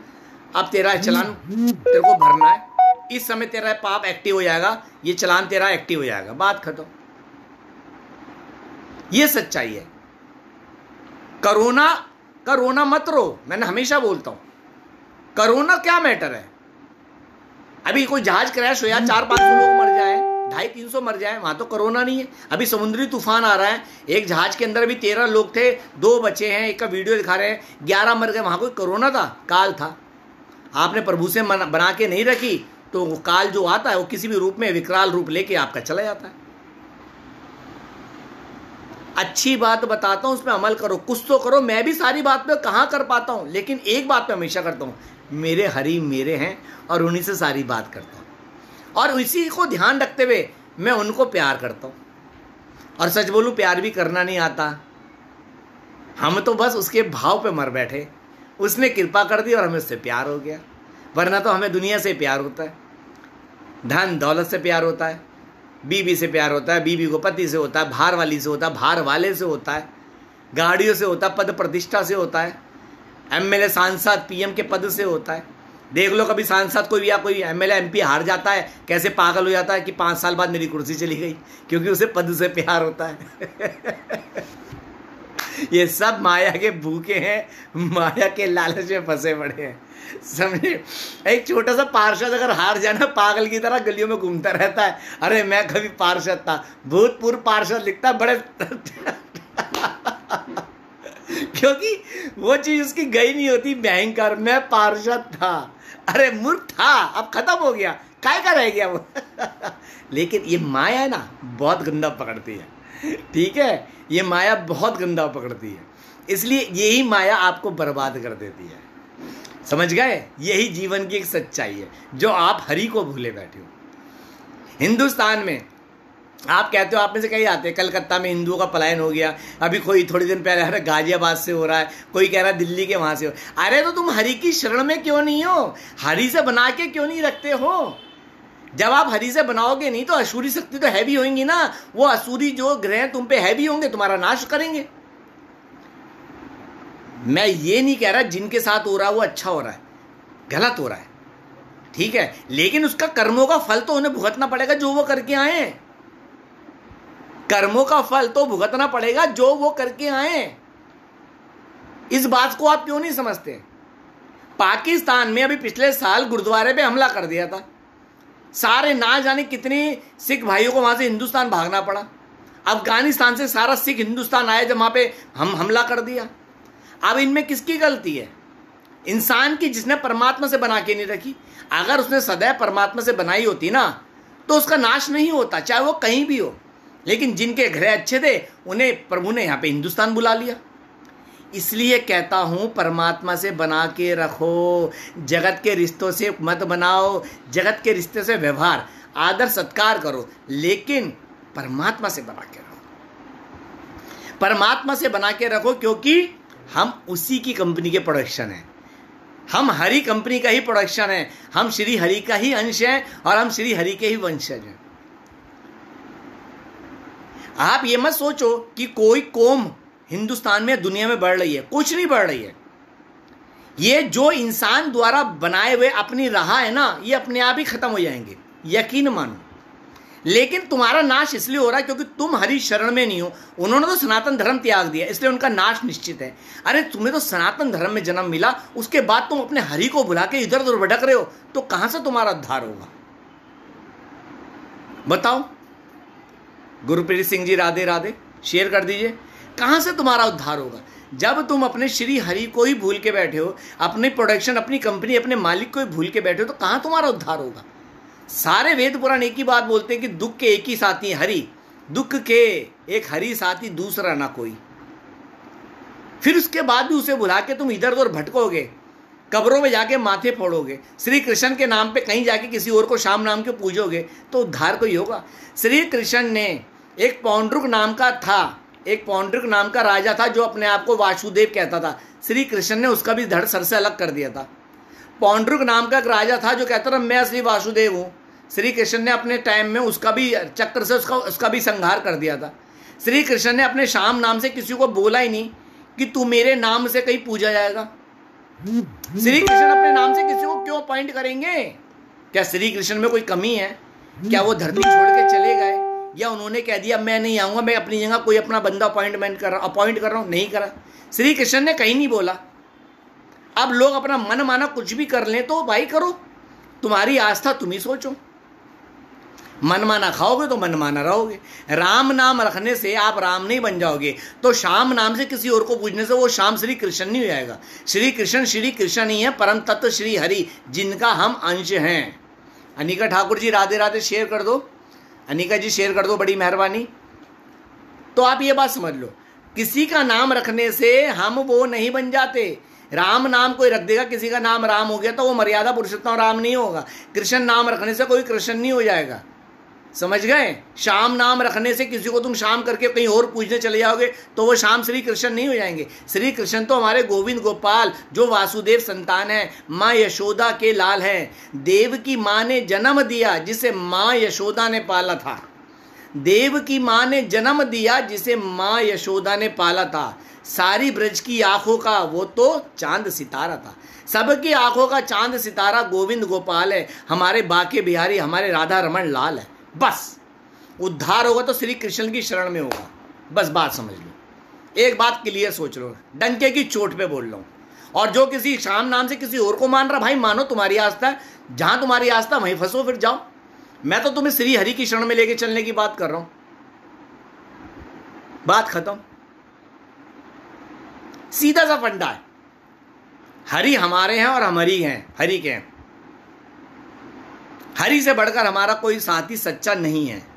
अब तेरा चलान तेरे को भरना है। इस समय तेरा पाप एक्टिव हो जाएगा, ये चलान तेरा एक्टिव हो जाएगा, बात खत्म। ये सच्चाई है। कोरोना मत रो, मैंने हमेशा बोलता हूं, कोरोना क्या मैटर है। अभी कोई जहाज क्रैश हो या 400-500 लोग मर जाए, 250-300 मर जाए, वहां तो कोरोना नहीं है। अभी समुद्री तूफान आ रहा है, एक जहाज के अंदर भी 13 लोग थे, 2 बचे हैं, एक का वीडियो दिखा रहे हैं, 11 मर गए। वहां कोई कोरोना था? काल था। आपने प्रभु से बना के नहीं रखी तो वो काल जो आता है वो किसी भी रूप में विकराल रूप लेके आपका चला जाता है। अच्छी बात बताता हूं, उसमें अमल करो, कुछ तो करो। मैं भी सारी बात पे कहाँ कर पाता हूं, लेकिन एक बात पे हमेशा करता हूं, मेरे हरि मेरे हैं और उन्हीं से सारी बात करता हूं, और इसी को ध्यान रखते हुए मैं उनको प्यार करता हूं। और सच बोलूं, प्यार भी करना नहीं आता, हम तो बस उसके भाव पे मर बैठे। उसने कृपा कर दी और हमें उससे प्यार हो गया। वरना तो हमें दुनिया से प्यार होता है, धन दौलत से प्यार होता है, बीवी से प्यार होता है, बीवी को पति से होता है, बाहर वाली से होता है, बाहर वाले से होता है, गाड़ियों से होता है, पद प्रतिष्ठा से होता है, एमएलए सांसद पीएम के पद से होता है। देख लो कभी सांसद कोई या कोई एमएलए एमपी हार जाता है, कैसे पागल हो जाता है कि 5 साल बाद मेरी कुर्सी चली गई, क्योंकि उसे पद से प्यार होता है। ये सब माया के भूखे हैं, माया के लालच में फंसे पड़े हैं, समझे। एक छोटा सा पार्षद अगर हार जाना, पागल की तरह गलियों में घूमता रहता है, अरे मैं कभी पार्षद था, भूतपूर्व पार्षद लिखता बड़े क्योंकि वो चीज उसकी गई नहीं होती। भयंकर, मैं पार्षद था, अरे मूर्ख था, अब खत्म हो गया, काय का रह गया वो। लेकिन ये माया है ना, बहुत गंदा पकड़ती है। ठीक है, ये माया बहुत गंदा पकड़ती है, इसलिए यही माया आपको बर्बाद कर देती है। समझ गए? यही जीवन की एक सच्चाई है, जो आप हरि को भूले बैठे हो। हिंदुस्तान में आप कहते हो, आप में से कई आते हैं, कलकत्ता में हिंदुओं का पलायन हो गया, अभी कोई थोड़ी दिन पहले अरे गाजियाबाद से हो रहा है, कोई कह रहा है दिल्ली के वहां से हो। अरे तो तुम हरि की शरण में क्यों नहीं हो? हरि से बना के क्यों नहीं रखते हो? जब आप हरि से बनाओगे नहीं तो असुरी शक्ति तो हैवी होंगी ना, वो असुरी जो ग्रह तुम पे हैवी होंगे, तुम्हारा नाश करेंगे। मैं ये नहीं कह रहा जिनके साथ हो रहा है वो अच्छा हो रहा है, गलत हो रहा है, ठीक है, लेकिन उसका कर्मों का फल तो उन्हें भुगतना पड़ेगा जो वो करके आए हैं। कर्मों का फल तो भुगतना पड़ेगा जो वो करके आए। इस बात को आप क्यों नहीं समझते? पाकिस्तान में अभी पिछले साल गुरुद्वारे पे हमला कर दिया था, सारे ना जाने कितने सिख भाइयों को वहां से हिंदुस्तान भागना पड़ा। अफगानिस्तान से सारा सिख हिंदुस्तान आए, जब वहां पे हम हमला कर दिया। अब इनमें किसकी गलती है? इंसान की, जिसने परमात्मा से बना के नहीं रखी। अगर उसने सदैव परमात्मा से बनाई होती ना तो उसका नाश नहीं होता, चाहे वो कहीं भी हो। लेकिन जिनके ग्रह अच्छे थे उन्हें प्रभु ने यहाँ पे हिंदुस्तान बुला लिया। इसलिए कहता हूं, परमात्मा से बना के रखो, जगत के रिश्तों से मत बनाओ। जगत के रिश्ते से व्यवहार, आदर सत्कार करो, लेकिन परमात्मा से बना के रखो। परमात्मा से बना के रखो, क्योंकि हम उसी की कंपनी के प्रोडक्शन हैं। हम हरि कंपनी का ही प्रोडक्शन है, हम श्री हरि का ही अंश हैं और हम श्री हरि के ही वंशज हैं। आप ये मत सोचो कि कोई कौम हिंदुस्तान में, दुनिया में बढ़ रही है, कुछ नहीं बढ़ रही है। ये जो इंसान द्वारा बनाए हुए अपनी राह है ना, ये अपने आप ही खत्म हो जाएंगे, यकीन मानो। लेकिन तुम्हारा नाश इसलिए हो रहा है क्योंकि तुम हरि शरण में नहीं हो। उन्होंने तो सनातन धर्म त्याग दिया, इसलिए उनका नाश निश्चित है। अरे तुम्हें तो सनातन धर्म में जन्म मिला, उसके बाद तुम अपने हरि को भुला के इधर उधर भटक रहे हो, तो कहां से तुम्हारा उद्धार होगा? बताओ। गुरप्रीत सिंह जी, राधे राधे, शेयर कर दीजिए। कहां से तुम्हारा उद्धार होगा? जब तुम अपने श्री हरि को ही भूल के बैठे हो, अपनी प्रोडक्शन, अपनी कंपनी, अपने मालिक को ही भूल के बैठे हो, तो कहां तुम्हारा उद्धार होगा? सारे वेद पुराण एक ही बात बोलते हैं कि दुख के एक ही साथी हरि, दुख के एक हरि साथी दूसरा ना कोई। फिर उसके बाद भी उसे बुला के तुम इधर उधर भटकोगे, कब्रों में जाके माथे फोड़ोगे, श्री कृष्ण के नाम पे कहीं जाके किसी और को शाम नाम के पूजोगे, तो उद्धार कोई होगा? श्री कृष्ण ने एक पौंड्रुक नाम का था, एक पौंड्रुक नाम का राजा था जो अपने आप को वासुदेव कहता था। श्री कृष्ण ने उसका भी धड़ सर से अलग कर दिया था। पौंड्रुक नाम का एक राजा था जो कहता था मैं श्री वासुदेव हूँ। श्री कृष्ण ने अपने टाइम में उसका भी चक्र से उसका भी संहार कर दिया था। श्री कृष्ण ने अपने श्याम नाम से किसी को बोला ही नहीं कि तू मेरे नाम से कहीं पूजा जाएगा। श्री कृष्ण अपने नाम से किसी को क्यों अपॉइंट करेंगे? क्या श्री कृष्ण में कोई कमी है? क्या वो धरती छोड़ के चले गए, या उन्होंने कह दिया मैं नहीं आऊंगा, मैं अपनी जगह कोई अपना बंदा अपॉइंट कर रहा हूं? नहीं करा। श्री कृष्ण ने कहीं नहीं बोला। अब लोग अपना मन माना कुछ भी कर लें तो भाई करो, तुम्हारी आस्था तुम ही सोचो। मनमाना खाओगे तो मनमाना रहोगे। राम नाम रखने से आप राम नहीं बन जाओगे, तो श्याम नाम से किसी और को पूजने से वो श्याम श्री कृष्ण नहीं हो जाएगा। श्री कृष्ण ही है, परम तत्व श्री हरि, जिनका हम अंश हैं। अनिका ठाकुर जी, राधे राधे, शेयर कर दो। अनिका जी शेयर कर दो, बड़ी मेहरबानी। तो आप ये बात समझ लो, किसी का नाम रखने से हम वो नहीं बन जाते। राम नाम कोई रख देगा, किसी का नाम राम हो गया तो वो मर्यादा पुरुषोत्तम राम नहीं होगा। कृष्ण नाम रखने से कोई कृष्ण नहीं हो जाएगा, समझ गए? श्याम नाम रखने से किसी को तुम श्याम करके कहीं और पूजने चले जाओगे तो वो श्याम श्री कृष्ण नहीं हो जाएंगे। श्री कृष्ण तो हमारे गोविंद गोपाल जो वासुदेव संतान है, माँ यशोदा के लाल हैं। देव की माँ ने जन्म दिया जिसे माँ यशोदा ने पाला था। देव की माँ ने जन्म दिया जिसे माँ यशोदा ने पाला था। सारी ब्रज की आंखों का वो तो चांद सितारा था। सबकी आंखों का चांद सितारा गोविंद गोपाल है, हमारे बाके बिहारी, हमारे राधा रमन लाल है। बस उद्धार होगा तो श्री कृष्ण की शरण में होगा। बस बात समझ लो, एक बात क्लियर सोच लो, डंके की चोट पे बोल रहा हूं। और जो किसी श्याम नाम से किसी और को मान रहा, भाई मानो, तुम्हारी आस्था है, जहां तुम्हारी आस्था वहीं फंसो, फिर जाओ। मैं तो तुम्हें श्री हरि की शरण में लेके चलने की बात कर रहा हूं। बात खत्म। सीधा सा फंडा है। हरि हमारे हैं और हम हरि हैं, हरि के हैं। हरि से बढ़कर हमारा कोई साथी सच्चा नहीं है।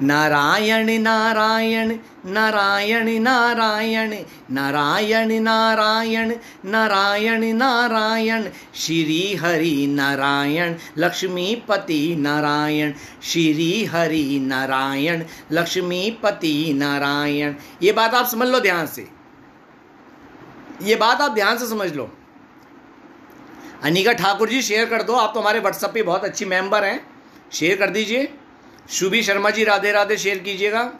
नारायण नारायण नारायण नारायण नारायण नारायण नारायण नारायण श्री हरि नारायण लक्ष्मीपति नारायण श्री हरि नारायण लक्ष्मीपति नारायण। ये बात आप समझ लो ध्यान से, ये बात आप ध्यान से समझ लो। अनिका ठाकुर जी शेयर कर दो, आप तो हमारे व्हाट्सएप पे बहुत अच्छी मेंबर हैं, शेयर कर दीजिए। शुभी शर्मा जी राधे राधे शेयर कीजिएगा।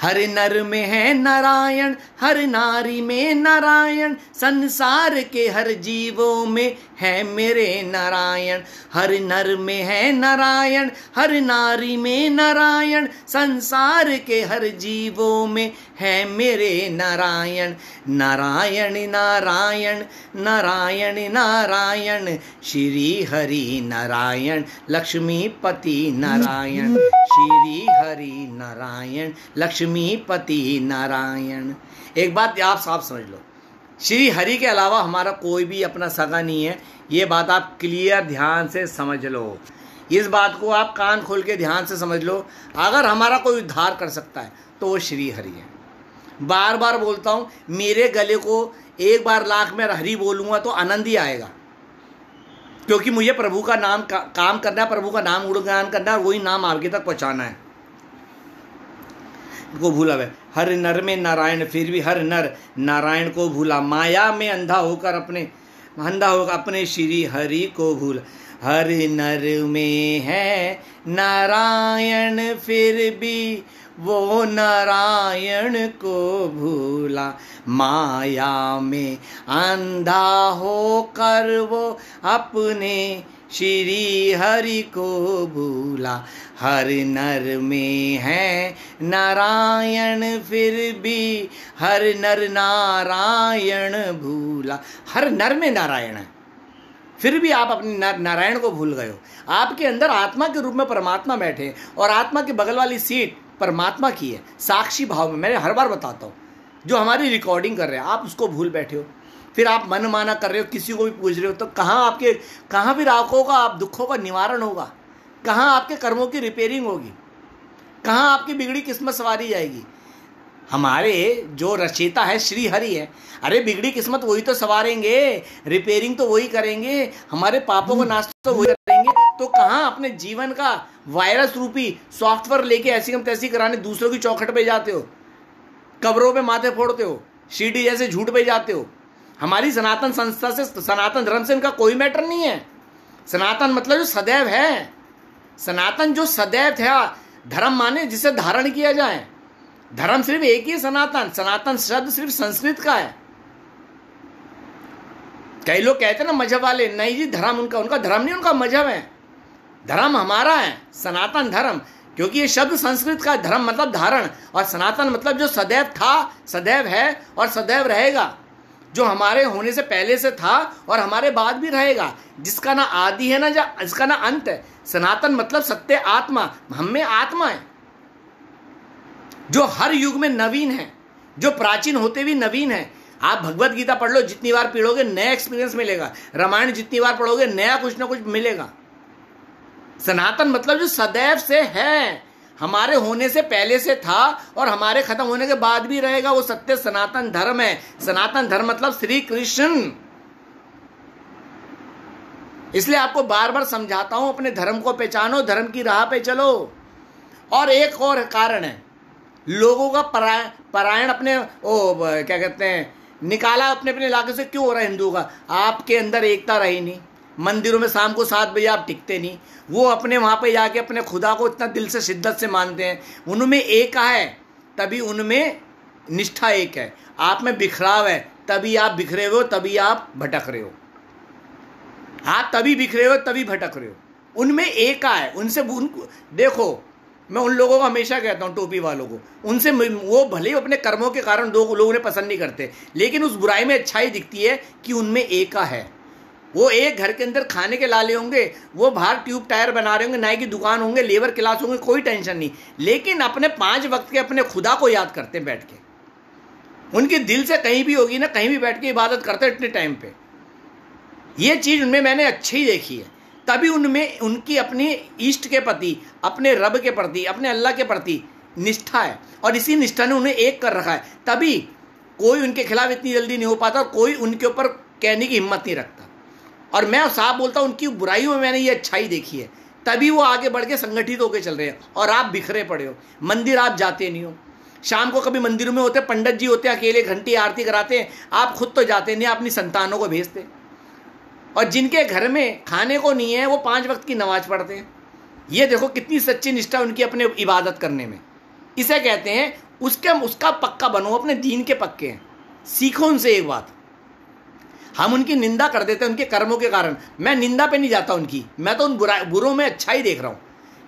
हर नर में है नारायण, हर नारी में नारायण, संसार के हर जीवों में है मेरे नारायण। हर नर में है नारायण, हर नारी में नारायण, संसार के हर जीवों में है मेरे नारायण। नारायण नारायण नारायण नारायण श्री हरि नारायण लक्ष्मीपति नारायण श्री हरि नारायण लक्ष्मीपति नारायण। एक बात आप साफ समझ लो, श्री हरि के अलावा हमारा कोई भी अपना सगा नहीं है। ये बात आप क्लियर ध्यान से समझ लो, इस बात को आप कान खोल के ध्यान से समझ लो। अगर हमारा कोई उद्धार कर सकता है तो वो श्री हरि है। बार बार बोलता हूँ, मेरे गले को एक बार लाख में हरि बोलूँगा तो आनंद ही आएगा, क्योंकि मुझे प्रभु का नाम काम करना है, प्रभु का नाम गुणगान करना है, वही नाम आपके तक पहुँचाना है। को भूला है हर नर में नारायण, फिर भी हर नर नारायण को भूला। माया में अंधा होकर अपने श्री हरि को भूला। हर नर में है नारायण, फिर भी वो नारायण को भूला। माया में अंधा होकर वो अपने श्री हरि को भूला। हर नर में है नारायण, फिर भी हर नर नारायण भूला। हर नर में नारायण है, फिर भी आप अपने नारायण को भूल गए हो। आपके अंदर आत्मा के रूप में परमात्मा बैठे और आत्मा के बगल वाली सीट परमात्मा की है, साक्षी भाव में। मैंने हर बार बताता हूँ, जो हमारी रिकॉर्डिंग कर रहे हैं आप उसको भूल बैठे हो। फिर आप मन माना कर रहे हो, किसी को भी पूछ रहे हो, तो कहाँ फिर आंखों का आप दुखों का निवारण होगा? कहाँ आपके कर्मों की रिपेयरिंग होगी? कहाँ आपकी बिगड़ी किस्मत सवारी जाएगी? हमारे जो रचयिता है श्री हरि है। अरे बिगड़ी किस्मत वही तो सवारेंगे, रिपेयरिंग तो वही करेंगे, हमारे पापों को नाश तो वही करेंगे। तो कहाँ अपने जीवन का वायरस रूपी सॉफ्टवेयर लेके ऐसी हम तैसी कराने दूसरों की चौखट पे जाते हो, कब्रों पे माथे फोड़ते हो, सीढ़ी जैसे झूठ पे जाते हो। हमारी सनातन संस्था से, सनातन धर्म से इनका कोई मैटर नहीं है। सनातन मतलब जो सदैव है, सनातन जो सदैव था। धर्म माने जिसे धारण किया जाए। धर्म सिर्फ एक ही है, सनातन। सनातन शब्द सिर्फ संस्कृत का है। कई लोग कहते हैं ना मजहब वाले, नहीं जी धर्म उनका धर्म नहीं, उनका मजहब है। धर्म हमारा है, सनातन धर्म, क्योंकि ये शब्द संस्कृत का। धर्म मतलब धारण, और सनातन मतलब जो सदैव था, सदैव है और सदैव रहेगा, जो हमारे होने से पहले से था और हमारे बाद भी रहेगा, जिसका ना आदि है ना जिसका ना अंत है। सनातन मतलब सत्य आत्मा, हम में आत्मा है, जो हर युग में नवीन है, जो प्राचीन होते भी नवीन है। आप भगवत गीता पढ़ लो, जितनी बार पढ़ोगे नया एक्सपीरियंस मिलेगा। रामायण जितनी बार पढ़ोगे नया कुछ ना कुछ मिलेगा। सनातन मतलब जो सदैव से है, हमारे होने से पहले से था और हमारे खत्म होने के बाद भी रहेगा, वो सत्य सनातन धर्म है। सनातन धर्म मतलब श्री कृष्ण। इसलिए आपको बार बार समझाता हूं, अपने धर्म को पहचानो, धर्म की राह पे चलो। और एक और कारण है, लोगों का परायण अपने क्या कहते हैं, निकाला अपने अपने इलाके से क्यों हो रहा है हिंदुओं का? आपके अंदर एकता रही नहीं। मंदिरों में शाम को 7 बजे आप टिकते नहीं। वो अपने वहाँ पे जाके अपने खुदा को इतना दिल से शिद्दत से मानते हैं। उनमें एक है, तभी उनमें निष्ठा एक है। आप में बिखराव है, तभी आप बिखरे हुए हो, तभी आप भटक रहे हो। आप तभी बिखरे हो, तभी भटक रहे हो। उनमें एक है, उनसे देखो, मैं उन लोगों को हमेशा कहता हूँ, टोपी वालों को, उनसे वो भले ही अपने कर्मों के कारण लोग उन्हें पसंद नहीं करते, लेकिन उस बुराई में अच्छाई दिखती है कि उनमें एका है। वो एक घर के अंदर खाने के लाले होंगे, वो बाहर ट्यूब टायर बना रहे होंगे, नाई की दुकान होंगे, लेबर क्लास होंगे, कोई टेंशन नहीं, लेकिन अपने 5 वक्त के अपने खुदा को याद करते हैं बैठ के। उनके दिल से कहीं भी होगी ना, कहीं भी बैठ के इबादत करते हैं इतने टाइम पे। ये चीज़ उनमें मैंने अच्छी ही देखी है। तभी उनमें उनकी अपनी इष्ट के प्रति, अपने रब के प्रति, अपने अल्लाह के प्रति निष्ठा है, और इसी निष्ठा ने उन्हें एक कर रखा है। तभी कोई उनके खिलाफ इतनी जल्दी नहीं हो पाता, और कोई उनके ऊपर कहने की हिम्मत नहीं रखता। और मैं साफ बोलता हूँ, उनकी बुराइयों में मैंने ये अच्छाई देखी है, तभी वो आगे बढ़ के संगठित होकर चल रहे हैं। और आप बिखरे पड़े हो, मंदिर आप जाते नहीं हो। शाम को कभी मंदिरों में होते, पंडित जी होते अकेले, घंटी आरती कराते हैं, आप खुद तो जाते नहीं, अपनी संतानों को भेजते। और जिनके घर में खाने को नहीं है, वो 5 वक्त की नमाज पढ़ते हैं। ये देखो कितनी सच्ची निष्ठा उनकी अपने इबादत करने में। इसे कहते हैं उसका पक्का बनो, अपने दीन के पक्के हैं। सीखो उनसे एक बात। हम उनकी निंदा कर देते हैं उनके कर्मों के कारण। मैं निंदा पे नहीं जाता उनकी, मैं तो उन बुरों में अच्छा ही देख रहा हूँ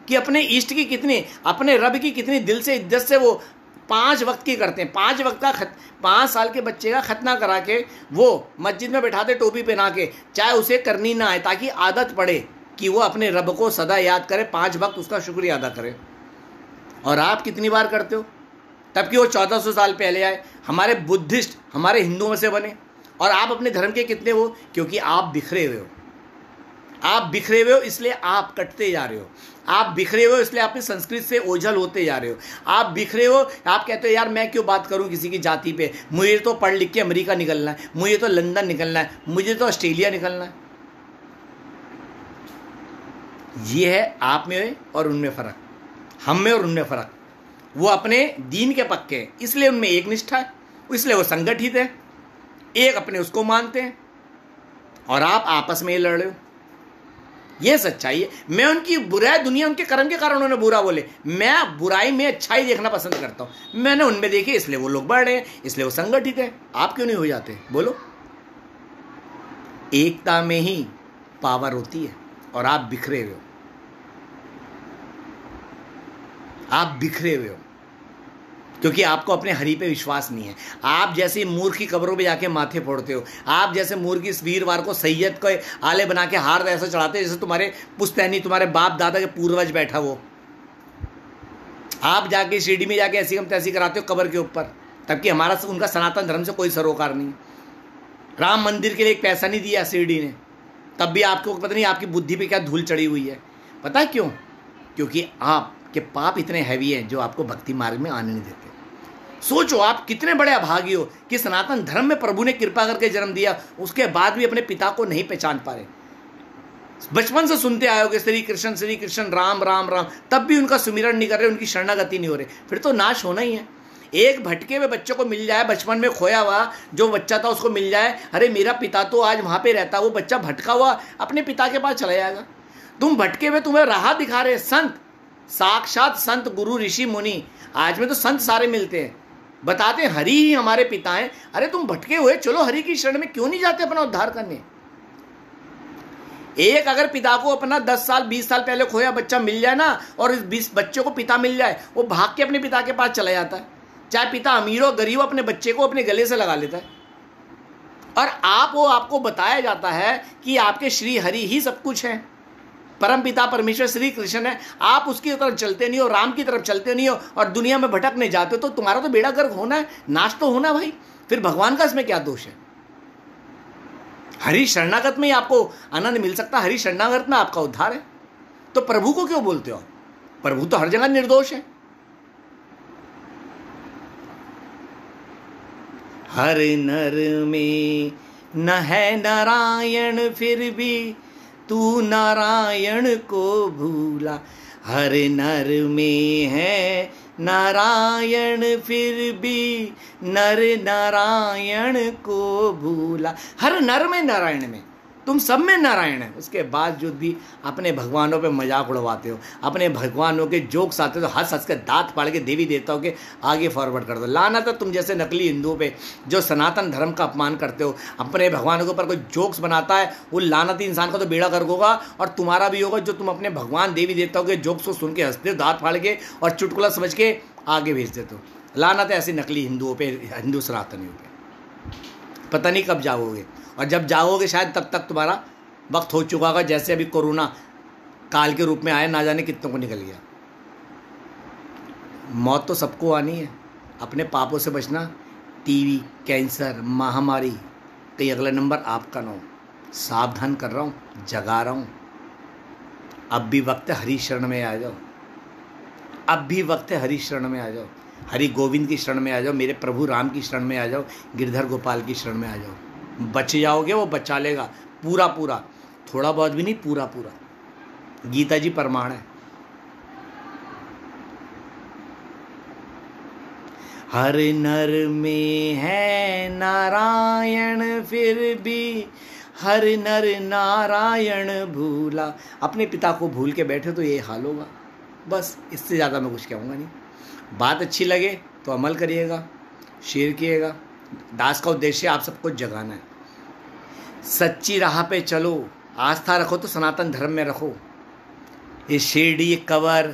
कि अपने इष्ट की कितनी, अपने रब की कितनी दिल से इज्जत से वो 5 वक्त की करते हैं। 5 वक्त का 5 साल के बच्चे का खतना करा के वो मस्जिद में बैठाते, टोपी पहना के, चाहे उसे करनी ना आए, ताकि आदत पड़े कि वो अपने रब को सदा याद करे, 5 वक्त उसका शुक्रिया अदा करे। और आप कितनी बार करते हो? तब कि वो 1400 साल पहले आए, हमारे बुद्धिस्ट, हमारे हिंदुओं में से बने। और आप अपने धर्म के कितने हो? क्योंकि आप बिखरे हुए हो। आप बिखरे हुए हो, इसलिए आप कटते जा रहे हो। आप बिखरे हुए हो, इसलिए अपनी संस्कृति से ओझल होते जा रहे हो। आप बिखरे हो, आप कहते हो यार मैं क्यों बात करूं किसी की जाति पे, मुझे तो पढ़ लिख के अमेरिका निकलना है, मुझे तो लंदन निकलना है, मुझे तो ऑस्ट्रेलिया निकलना है। ये है आप में और उनमें फर्क, हम में और उनमें फर्क। वो अपने दीन के पक्के हैं, इसलिए उनमें एक निष्ठा है, इसलिए वो संगठित है, एक अपने उसको मानते हैं। और आप आपस में ही लड़ रहे हो। ये सच्चाई है। मैं उनकी बुराई, दुनिया उनके कर्म के कारण उन्होंने बुरा बोले, मैं बुराई में अच्छाई देखना पसंद करता हूं। मैंने उनमें देखी, इसलिए वो लोग बढ़ रहे हैं, इसलिए वो संगठित है। आप क्यों नहीं हो जाते? बोलो। एकता में ही पावर होती है। और आप बिखरे हुए हो, आप बिखरे हुए हो क्योंकि आपको अपने हरि पे विश्वास नहीं है। आप जैसे मूर्ख की कब्रों पे जाके माथे फोड़ते हो। आप जैसे मूर्ख इस वीरवार को सैयद को आले बना के हार ऐसा चढ़ाते हैं जैसे तुम्हारे पुश्तैनी, तुम्हारे बाप दादा के पूर्वज बैठा वो। आप जाके शिरडी में जाके ऐसी हम तैसी कराते हो कब्र के ऊपर, तबकि हमारा उनका सनातन धर्म से कोई सरोकार नहीं। राम मंदिर के लिए एक पैसा नहीं दिया शिरडी ने, तब भी आपको पता नहीं आपकी बुद्धि पे क्या धूल चढ़ी हुई है। पता है क्यों? क्योंकि आपके पाप इतने हैवी हैं जो आपको भक्ति मार्ग में आने नहीं देते। सोचो आप कितने बड़े अभागी हो कि सनातन धर्म में प्रभु ने कृपा करके जन्म दिया, उसके बाद भी अपने पिता को नहीं पहचान पा रहे। बचपन से सुनते आयोगे श्री कृष्ण राम राम राम, तब भी उनका सुमिरन नहीं कर रहे, उनकी शरणागति नहीं हो रही, फिर तो नाश होना ही है। एक भटके हुए बच्चे को मिल जाए, बचपन में खोया हुआ जो बच्चा था उसको मिल जाए, अरे मेरा पिता तो आज वहां पे रहता, वो बच्चा भटका हुआ अपने पिता के पास चला जाएगा। तुम भटके हुए, तुम्हें राह दिखा रहे संत, साक्षात संत, गुरु, ऋषि, मुनि। आज में तो संत सारे मिलते हैं, बताते हैं हरि ही हमारे पिता हैं। अरे तुम भटके हुए, चलो हरि की शरण में क्यों नहीं जाते अपना उद्धार करने? एक अगर पिता को अपना 10 साल 20 साल पहले खोया बच्चा मिल जाए ना, और इस 20 बच्चे को पिता मिल जाए, वो भाग के अपने पिता के पास चला जाता है। चाहे पिता अमीर हो गरीब हो, अपने बच्चे को अपने गले से लगा लेता है। और आपको बताया जाता है कि आपके श्री हरि ही सब कुछ है, परम पिता परमेश्वर श्री कृष्ण है। आप उसकी तरफ चलते नहीं हो, राम की तरफ चलते नहीं हो, और दुनिया में भटकने जाते हो, तो तुम्हारा तो बेड़ा गर्क होना है, नाश तो होना भाई। फिर भगवान का इसमें क्या दोष है? हरि शरणागत में ही आपको आनंद मिल सकता है, हरि शरणागत में आपका उद्धार है। तो प्रभु को क्यों बोलते हो? प्रभु तो हर जगह निर्दोष है। हर नर में न है नारायण, फिर भी तू नारायण को भूला। हर नर में है नारायण, फिर भी नर नारायण को भूला। हर नर में नारायण में, तुम सब में नारायण है, उसके बावजूद भी अपने भगवानों पे मजाक उड़वाते हो, अपने भगवानों के जोक्स आते हो तो हंस हंस के दांत फाड़ के देवी देवताओं के आगे फॉरवर्ड कर दो। लानत है तुम जैसे नकली हिंदुओं पे जो सनातन धर्म का अपमान करते हो। अपने भगवानों के ऊपर कोई जोक्स बनाता है, वो लानती इंसान का तो बेड़ा गर्क होगा, और तुम्हारा भी होगा जो तुम अपने भगवान देवी देवताओं के जोक्स को सुन के हंसते हो, दांत फाड़ के और चुटकुला समझ के आगे भेज देते हो। लानत है ऐसी नकली हिंदुओं पे, हिंदू सनातनियों पे। पता नहीं कब जाओगे, और जब जाओगे शायद तब तक तुम्हारा वक्त हो चुका होगा, जैसे अभी कोरोना काल के रूप में आया, ना जाने कितनों को निकल गया। मौत तो सबको आनी है, अपने पापों से बचना। टीवी, कैंसर, महामारी, कई अगला नंबर आपका ना हो। सावधान कर रहा हूँ, जगा रहा हूँ। अब भी वक्त है, हरि शरण में आ जाओ। अब भी वक्त है, हरि शरण में आ जाओ। हरि गोविंद की शरण में आ जाओ, मेरे प्रभु राम की शरण में आ जाओ, गिरधर गोपाल की शरण में आ जाओ। बच जाओगे, वो बचा लेगा पूरा पूरा, थोड़ा बहुत भी नहीं, पूरा पूरा। गीता जी प्रमाण है। हर नर में है नारायण, फिर भी हर नर नारायण भूला। अपने पिता को भूल के बैठे तो ये हाल होगा। बस इससे ज़्यादा मैं कुछ कहूँगा नहीं। बात अच्छी लगे तो अमल करिएगा, शेयर किएगा। दास का उद्देश्य आप सबको जगाना है। सच्ची राह पे चलो, आस्था रखो तो सनातन धर्म में रखो। ये शिरडी, ये कवर,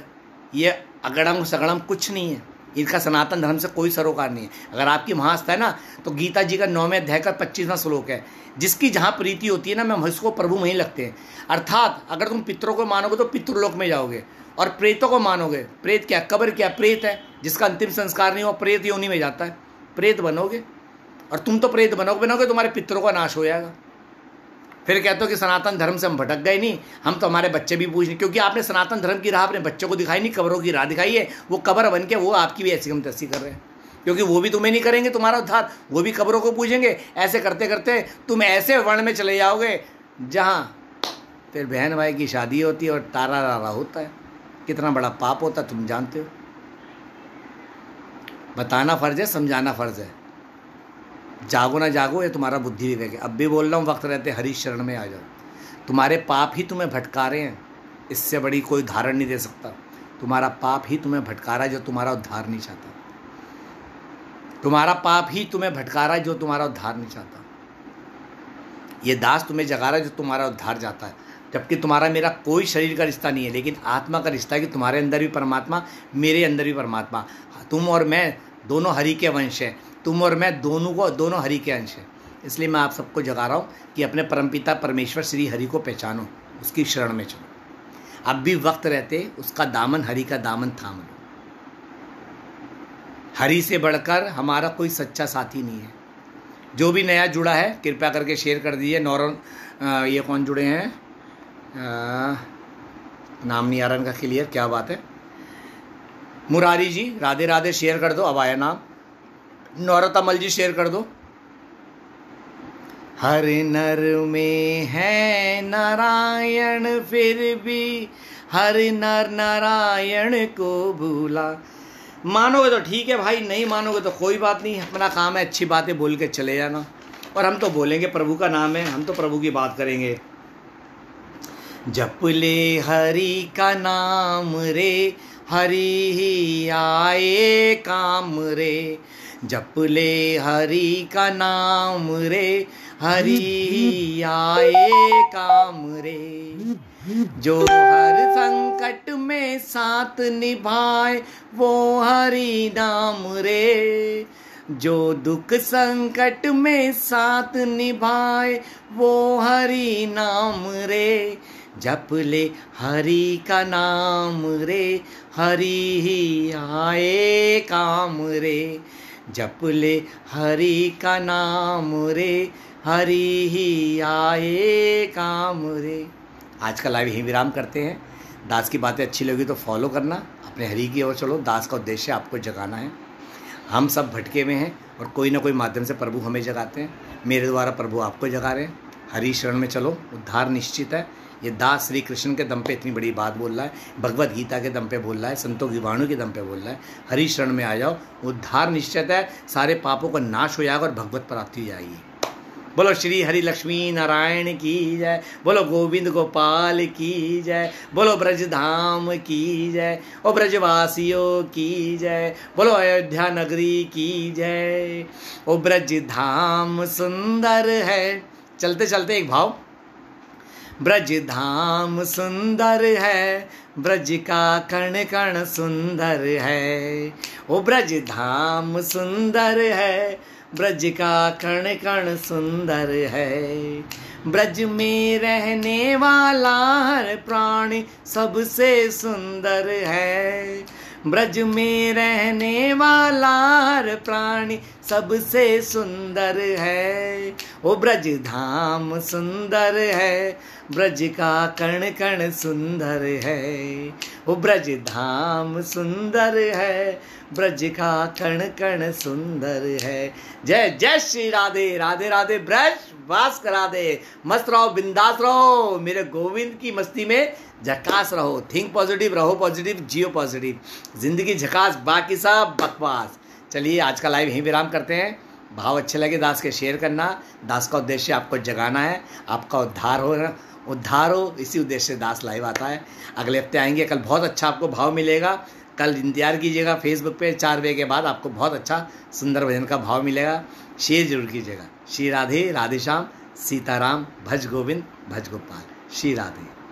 ये अगड़म सगड़म कुछ नहीं है। इनका सनातन धर्म से कोई सरोकार नहीं है। अगर आपकी महाआस्था है ना, तो गीता जी का 9वें अध्याय का 25वां श्लोक है, जिसकी जहाँ प्रीति होती है ना, मैं उसको प्रभु वहीं लगते हैं। अर्थात अगर तुम पितरों को मानोगे तो पितृलोक में जाओगे, और प्रेतों को मानोगे, प्रेत क्या, कब्र क्या, प्रेत है। जिसका अंतिम संस्कार नहीं हो, प्रेत योनि में जाता है, प्रेत बनोगे। और तुम तो प्रेत बनोगे, तुम्हारे पितरों का नाश हो जाएगा। फिर कहते हो कि सनातन धर्म से हम भटक गए। नहीं, हम तो हमारे बच्चे भी पूछ नहीं, क्योंकि आपने सनातन धर्म की राह अपने बच्चों को दिखाई नहीं, कब्रों की राह दिखाई है। वो कब्र बन के वो आपकी भी ऐसी हम तैसी कर रहे हैं, क्योंकि वो भी तुम्हें नहीं करेंगे तुम्हारा उद्धार, वो भी कब्रों को पूछेंगे। ऐसे करते करते तुम ऐसे वर्ण में चले जाओगे जहाँ फिर बहन भाई की शादी होती है और तारा रारा होता है। कितना बड़ा पाप होता है तुम जानते हो। बताना फर्ज है, समझाना फर्ज है। जागो ना जागो, ये तुम्हारा बुद्धि विवेक है। अब भी बोल रहा हूँ, वक्त रहते हरि शरण में आ जाओ। तुम्हारे पाप ही तुम्हें भटका रहे हैं, इससे बड़ी कोई उदाहरण नहीं दे सकता। तुम्हारा पाप ही तुम्हें भटका रहा है, जो तुम्हारा उद्धार नहीं चाहता। तुम्हारा पाप ही तुम्हें भटका रहा है, जो तुम्हारा उद्धार नहीं चाहता। ये दास तुम्हें जगा रहा है, जो तुम्हारा उद्धार चाहता है। जबकि तुम्हारा मेरा कोई शरीर का रिश्ता नहीं है, लेकिन आत्मा का रिश्ता है कि तुम्हारे अंदर भी परमात्मा, मेरे अंदर भी परमात्मा। तुम और मैं दोनों हरि के वंश हैं, तुम और मैं दोनों हरि के अंश हैं। इसलिए मैं आप सबको जगा रहा हूँ कि अपने परमपिता परमेश्वर श्री हरि को पहचानो, उसकी शरण में चलो। अब भी वक्त रहते उसका दामन, हरि का दामन थाम लो। हरि से बढ़कर हमारा कोई सच्चा साथी नहीं है। जो भी नया जुड़ा है कृपया करके शेयर कर दीजिए। नौरन, ये कौन जुड़े हैं, नाम नहीं आ रहा इनका क्लियर, क्या बात है। मुरारी जी, राधे राधे, शेयर कर दो। अब आया नाम। नौरतमल जी, शेयर कर दो। हर नर में है नारायण, फिर भी हर नर नारायण को भूला। मानोगे तो ठीक है भाई, नहीं मानोगे तो कोई बात नहीं। अपना काम है अच्छी बातें बोल के चले जाना। और हम तो बोलेंगे, प्रभु का नाम है, हम तो प्रभु की बात करेंगे। जप ले हरि का नाम रे, हरि ही आए काम रे। जप ले हरि का नाम रे, हरि ही आए काम रे। जो हर संकट में साथ निभाए, वो हरि नाम रे। जो दुख संकट में साथ निभाए, वो हरि नाम रे। जप ले हरि का नाम रे, हरि ही आए काम रे। जप ले हरि का नाम रे, हरि ही आए काम रे। आज का लाइव यहीं विराम करते हैं। दास की बातें अच्छी लगी तो फॉलो करना, अपने हरि की ओर चलो। दास का उद्देश्य आपको जगाना है। हम सब भटके में हैं और कोई ना कोई माध्यम से प्रभु हमें जगाते हैं। मेरे द्वारा प्रभु आपको जगा रहे हैं। हरि शरण में चलो, उद्धार निश्चित है। ये दास श्री कृष्ण के दम पे इतनी बड़ी बात बोल रहा है, भगवत गीता के दम पे बोल रहा है, संतों की वाणी के दम पे बोल रहा है। हरि शरण में आ जाओ, उद्धार निश्चित है। सारे पापों का नाश हो जाएगा और भगवत प्राप्ति हो जाएगी। बोलो श्री हरि लक्ष्मी नारायण की जय। बोलो गोविंद गोपाल की जय। बोलो ब्रज धाम की जय। ओ ब्रजवासियों की जय। बोलो अयोध्या नगरी की जय। ओ ब्रज धाम सुंदर है। चलते चलते एक भाव। ब्रज धाम सुंदर है, ब्रज का कण कण सुंदर है। ओ ब्रज धाम सुंदर है, ब्रज का कण कण सुंदर है। ब्रज में रहने वाला हर प्राणी सबसे सुंदर है। ब्रज में रहने वाला हर प्राणी सबसे सुंदर है। ओ ब्रज धाम सुंदर है, ब्रज का कण कण सुंदर है। ओ ब्रज धाम सुंदर है, ब्रज का कण कण सुंदर है। जय जय श्री राधे। राधे राधे। ब्रज वास करा दे। मस्त रहो, बिंदास रहो, मेरे गोविंद की मस्ती में झकास रहो। थिंक पॉजिटिव, रहो पॉजिटिव, जियो पॉजिटिव। जिंदगी झकास, बाकी सब बकवास। चलिए आज का लाइव यहीं विराम करते हैं। भाव अच्छे लगे दास के शेयर करना। दास का उद्देश्य आपको जगाना है, आपका उद्धार हो, इसी उद्देश्य से दास लाइव आता है। अगले हफ्ते आएंगे। कल बहुत अच्छा आपको भाव मिलेगा। कल इंतजार कीजिएगा फेसबुक पे 4 बजे के बाद आपको बहुत अच्छा सुंदर भजन का भाव मिलेगा। शेयर जरूर कीजिएगा। श्री राधे, राधे श्याम, सीताराम, भज गोविंद, भज गोपाल। श्री राधे।